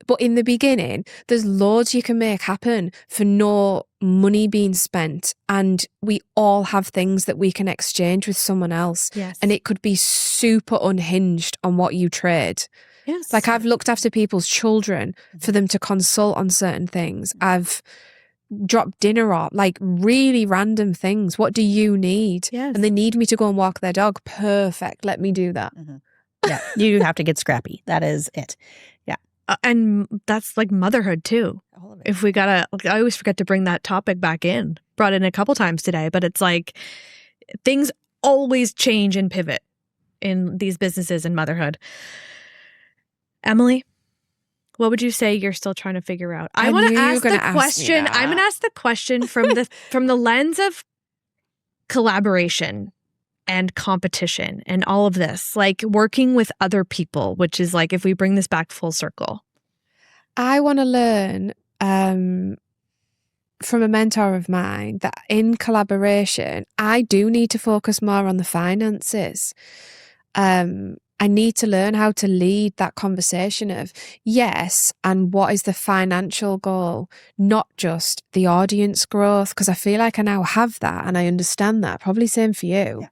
S3: But in the beginning, there's loads you can make happen for no money being spent. And we all have things that we can exchange with someone else.
S1: Yes.
S3: And it could be super unhinged on what you trade.
S1: Yes.
S3: Like, I've looked after people's children for them to consult on certain things. I've dropped dinner off, like really random things. What do you need?
S1: Yes.
S3: And they need me to go and walk their dog. Perfect. Let me do that.
S2: Yeah, you have to get scrappy. That is it. Yeah.
S1: And that's like motherhood too. If we gotta, I always forget to bring that topic back in. Brought in a couple times today, but it's like things always change and pivot in these businesses and motherhood. Emily, what would you say you're still trying to figure out? I want to ask the question. I'm going to ask the question from the lens of collaboration and competition and all of this, like working with other people, which is like, if we bring this back full circle.
S3: I want to learn from a mentor of mine that in collaboration, I do need to focus more on the finances. I need to learn how to lead that conversation of yes, and what is the financial goal, not just the audience growth, because I feel like I now have that and I understand that. Probably same for you.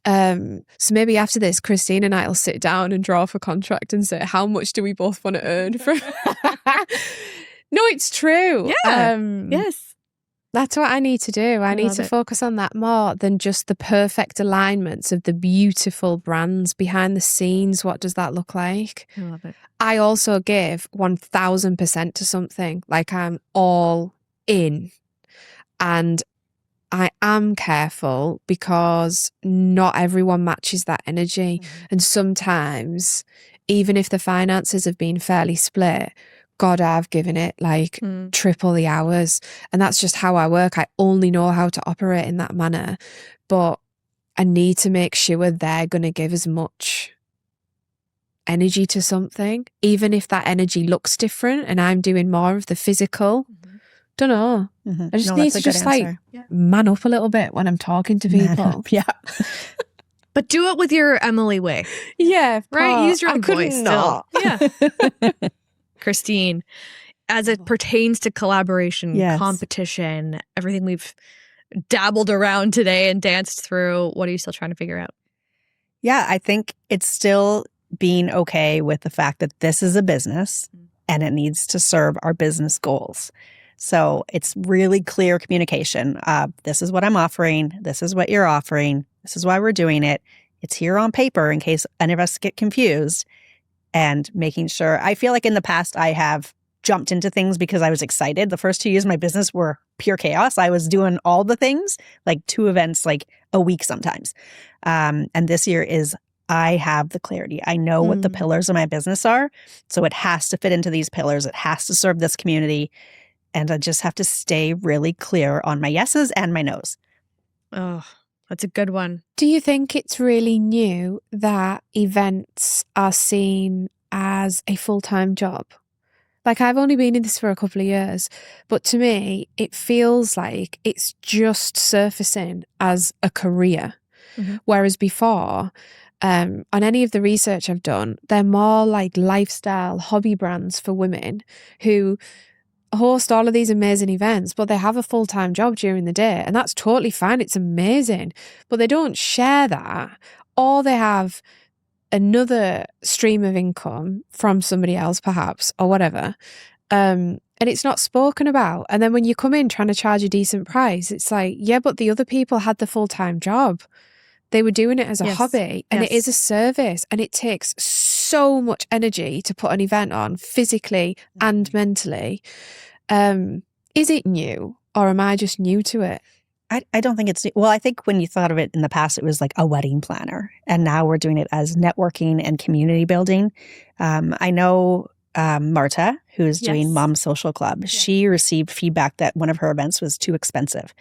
S3: So maybe after this, Christine and I will sit down and draw up a contract and say, how much do we both want to earn from? No, it's true.
S1: Yeah. Yes.
S3: That's what I need to do. I need to focus on that more than just the perfect alignments of the beautiful brands behind the scenes. What does that look like?
S1: I love it.
S3: I also give 1000% to something. Like I'm all in. And I am careful because not everyone matches that energy. And sometimes, even if the finances have been fairly split, God, I've given it like triple the hours. And that's just how I work. I only know how to operate in that manner. But I need to make sure they're going to give as much energy to something, even if that energy looks different and I'm doing more of the physical. Don't know. I just need to just like man up a little bit when I'm talking to people.
S2: Yeah.
S1: But do it with your Emily way.
S3: Yeah.
S1: Right? Use your own voice
S3: not.
S1: still. Yeah. Christine, as it pertains to collaboration, competition, everything we've dabbled around today and danced through, what are you still trying to figure out?
S2: Yeah, I think it's still being okay with the fact that this is a business and it needs to serve our business goals. So it's really clear communication. This is what I'm offering. This is what you're offering. This is why we're doing it. It's here on paper in case any of us get confused. And making sure, I feel like in the past I have jumped into things because I was excited. The first 2 years of my business were pure chaos. I was doing all the things, like 2 events, like a week sometimes. And this year is, I have the clarity. I know what the pillars of my business are. So it has to fit into these pillars. It has to serve this community. And I just have to stay really clear on my yeses and my nos.
S1: Oh, that's a good one.
S3: Do you think it's really new that events are seen as a full-time job? Like, I've only been in this for a couple of years, but to me, it feels like it's just surfacing as a career. Whereas before, on any of the research I've done, they're more like lifestyle hobby brands for women who host all of these amazing events, but they have a full-time job during the day, and that's totally fine. It's amazing, but they don't share that, or they have another stream of income from somebody else perhaps, or whatever, and it's not spoken about. And then when you come in trying to charge a decent price, it's like, yeah, but the other people had the full-time job. They were doing it as a hobby, and it is a service, and it takes so much energy to put an event on physically and mentally. Is it new, or am I just new to it?
S2: I don't think it's new. Well, I think when you thought of it in the past, it was like a wedding planner. And now we're doing it as networking and community building. I know Marta, who's doing Mom's Social Club, she received feedback that one of her events was too expensive.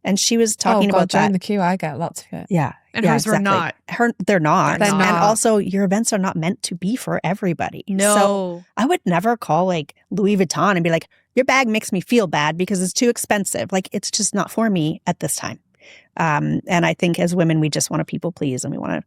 S2: And she was talking about that.
S3: Join the queue, I get lots of it.
S2: Yeah.
S1: And hers were not.
S2: They're not.
S3: They're not.
S2: And also, your events are not meant to be for everybody.
S1: No.
S2: So I would never call like Louis Vuitton and be like, your bag makes me feel bad because it's too expensive. Like, it's just not for me at this time. And I think as women, we just want to people please and we want to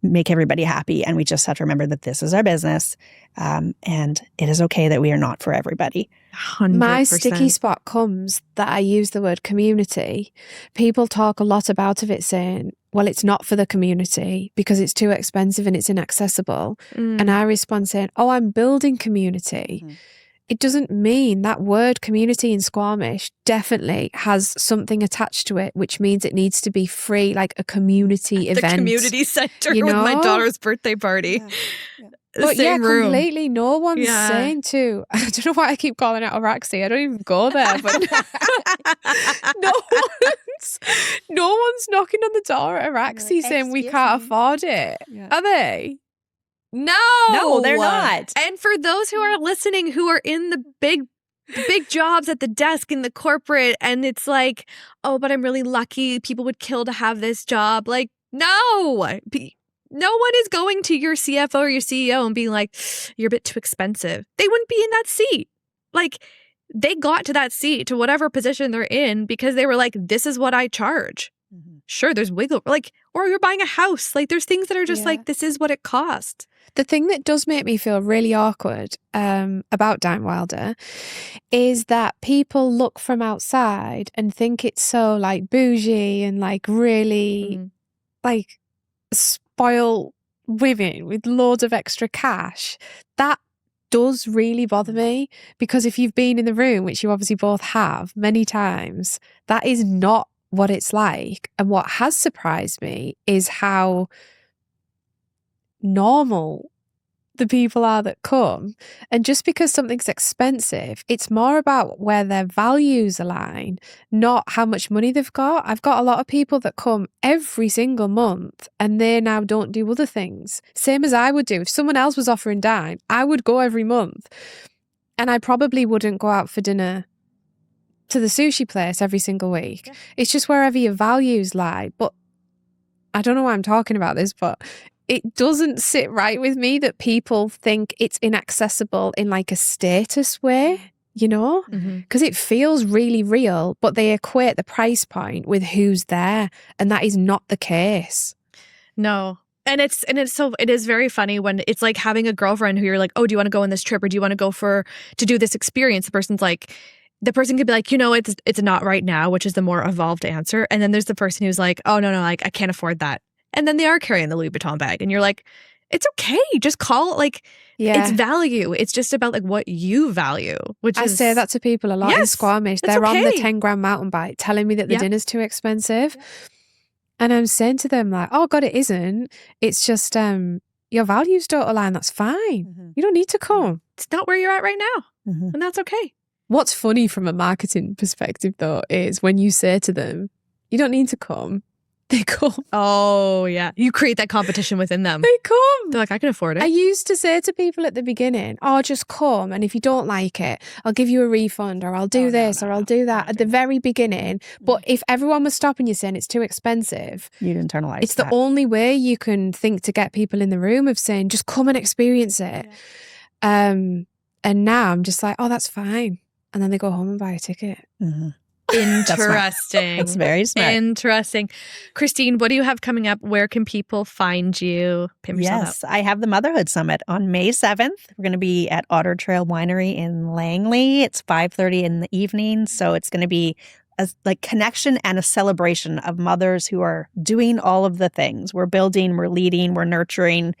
S2: make everybody happy. And we just have to remember that this is our business. And it is okay that we are not for everybody.
S1: 100%.
S3: My sticky spot comes that I use the word community. People talk a lot about it saying, well, it's not for the community because it's too expensive and it's inaccessible. And I respond saying, oh, I'm building community. It doesn't mean that word community in Squamish definitely has something attached to it, which means it needs to be free, like a community event.
S1: The community center with my daughter's birthday party.
S3: But
S1: Same room.
S3: Completely. No one's saying to. I don't know why I keep calling it Araxi. I don't even go there, but no one's knocking on the door at Araxi saying we can't afford it. Are they?
S1: No,
S2: they're not.
S1: And for those who are listening, who are in the big jobs at the desk in the corporate, and it's like, oh, but I'm really lucky. People would kill to have this job. Like, No. No one is going to your CFO or your CEO and being like, you're a bit too expensive. They wouldn't be in that seat. Like, they got to that seat, to whatever position they're in, because they were like, this is what I charge. Sure, there's wiggle, like, or you're buying a house. Like, there's things that are just like, this is what it costs.
S3: The thing that does make me feel really awkward about Dime Wilder is that people look from outside and think it's so like bougie and like really like spoiled women with loads of extra cash. That does really bother me, because if you've been in the room, which you obviously both have many times, that is not what it's like. And what has surprised me is how normal the people are that come. And just because something's expensive, it's more about where their values align, not how much money they've got. I've got a lot of people that come every single month and they now don't do other things. Same as I would do. If someone else was offering Dime, I would go every month. And I probably wouldn't go out for dinner to the sushi place every single week. Yeah. It's just wherever your values lie. But I don't know why I'm talking about this, but it doesn't sit right with me that people think it's inaccessible in like a status way, you know? Because it feels really real, but they equate the price point with who's there. And that is not the case.
S1: No. And it is very funny when it's like having a girlfriend who you're like, oh, do you want to go on this trip, or do you want to go to do this experience? The person could be like, it's not right now, which is the more evolved answer. And then there's the person who's like, oh, no, like I can't afford that. And then they are carrying the Louis Vuitton bag. And you're like, it's okay. Just call it like, it's value. It's just about like what you value, I
S3: say that to people a lot in Squamish. They're on the 10-gram mountain bike telling me that the dinner's too expensive. Yeah. And I'm saying to them like, oh God, it isn't. It's just your values don't align. That's fine. You don't need to come.
S1: It's not where you're at right now. And that's okay.
S3: What's funny from a marketing perspective though is when you say to them, you don't need to come, they come.
S1: Oh yeah. You create that competition within them.
S3: They come.
S1: They're like, I can afford it.
S3: I used to say to people at the beginning, oh, just come. And if you don't like it, I'll give you a refund, or I'll do this, or I'll do that at the very beginning. But if everyone was stopping you saying it's too expensive,
S2: you'd internalize
S3: it's the only way you can think to get people in the room of saying, just come and experience it. Yeah. And now I'm just like, oh, that's fine. And then they go home and buy a ticket.
S1: Interesting.
S2: That's very smart.
S1: Interesting. Christine, what do you have coming up? Where can people find you?
S2: Yes, I have the Motherhood Summit on May 7th. We're going to be at Otter Trail Winery in Langley. It's 5:30 in the evening. So it's going to be a connection and a celebration of mothers who are doing all of the things. We're building, we're leading, we're nurturing.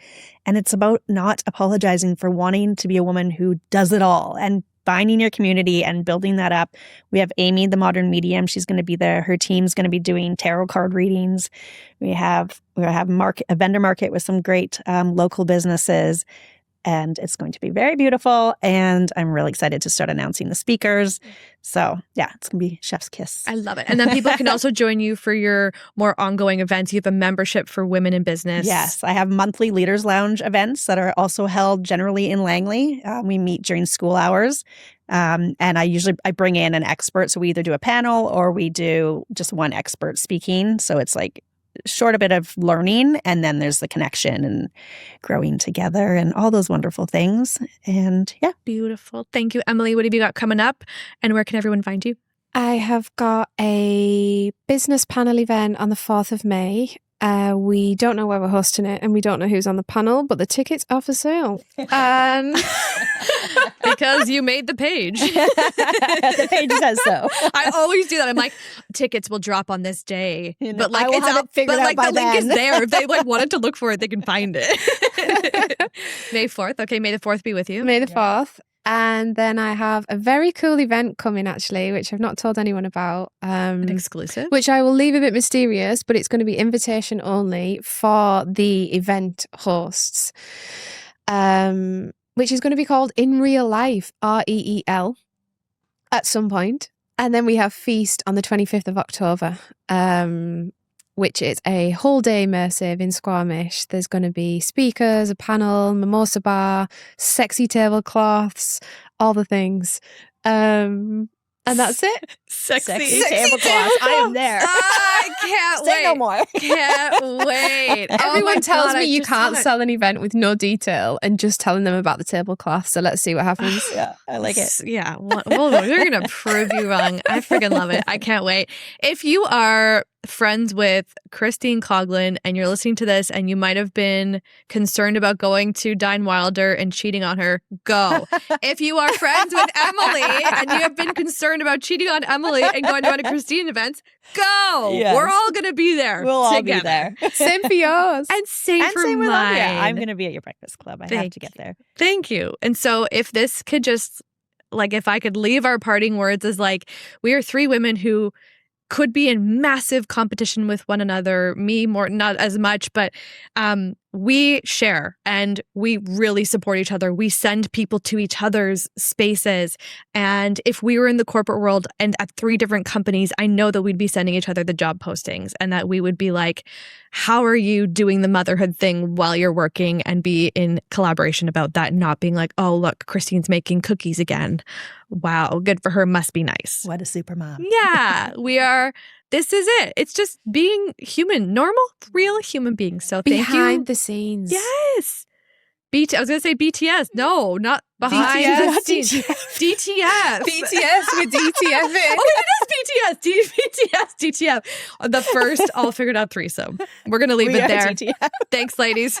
S2: And it's about not apologizing for wanting to be a woman who does it all and finding your community and building that up. We have Amy, the modern medium. She's going to be there. Her team's going to be doing tarot card readings. We have a vendor market with some great local businesses. And it's going to be very beautiful. And I'm really excited to start announcing the speakers. So yeah, it's going to be chef's kiss.
S1: I love it. And then people can also join you for your more ongoing events. You have a membership for women in business.
S2: Yes, I have monthly Leaders Lounge events that are also held generally in Langley. We meet during school hours. And I bring in an expert. So we either do a panel or we do just one expert speaking. So it's like short a bit of learning, and then there's the connection and growing together and all those wonderful things. And yeah.
S1: Beautiful. Thank you, Emily. What have you got coming up, and where can everyone find you?
S3: I have got a business panel event on the 4th of May. We don't know where we're hosting it, and we don't know who's on the panel, but the tickets are for sale.
S1: Because you made the page.
S2: The page says so.
S1: I always do that. I'm like, tickets will drop on this day, but like
S2: it's out, but like
S1: the link
S2: then.
S1: is there. If they wanted to look for it, they can find it. May 4th. Okay, May the 4th be with you.
S3: May the 4th. And then I have a very cool event coming, actually, which I've not told anyone about.
S1: An exclusive?
S3: Which I will leave a bit mysterious, but it's going to be invitation only for the event hosts, which is going to be called In Real Life, REEL, at some point. And then we have Feast on the 25th of October, which is a whole day immersive in Squamish. There's going to be speakers, a panel, mimosa bar, sexy tablecloths, all the things. And that's it.
S1: Sexy
S2: tablecloths. I am there.
S1: I can't
S2: Say
S1: wait.
S2: no more.
S1: Can't wait. Oh my
S3: Everyone tells
S1: God,
S3: me
S1: I
S3: you
S1: just
S3: can't
S1: saw it.
S3: sell an event with no detail and just telling them about the tablecloth. So let's see what happens.
S2: Yeah, I like it.
S1: Yeah. Well, we're going to prove you wrong. I freaking love it. I can't wait. If you are friends with Christine Coughlin and you're listening to this and you might have been concerned about going to Dine Wilder and cheating on her, go. If you are friends with Emily and you have been concerned about cheating on Emily and going to one of Christine events, go.
S2: Yes.
S1: We're all going to be there.
S2: We'll all
S1: together.
S2: be there.
S3: Same for yours.
S1: And same
S2: And
S1: for
S2: same with
S1: mine.
S2: Olivia. I'm going to be at your breakfast club. I have
S1: Thank
S2: to get there.
S1: Thank you. And so if this could just, like, if I could leave our parting words as like, we are three women who could be in massive competition with one another, me more, not as much, but we share and we really support each other. We send people to each other's spaces. And if we were in the corporate world and at three different companies, I know that we'd be sending each other the job postings and that we would be like, how are you doing the motherhood thing while you're working, and be in collaboration about that, not being like, oh, look, Christine's making cookies again. Wow, good for her. Must be nice.
S2: What a super mom.
S1: Yeah, we are. This is it. It's just being human, normal, real human beings. So thank
S3: Behind
S1: you.
S3: the scenes.
S1: Yes. I was going to say BTS. No, not behind
S3: BTS.
S1: the scenes. DTF.
S3: BTS with DTF in.
S1: Oh, it is BTS. DTF. The first all figured out threesome. We're going to leave
S2: We
S1: it
S2: are
S1: there.
S2: TTF.
S1: Thanks, ladies.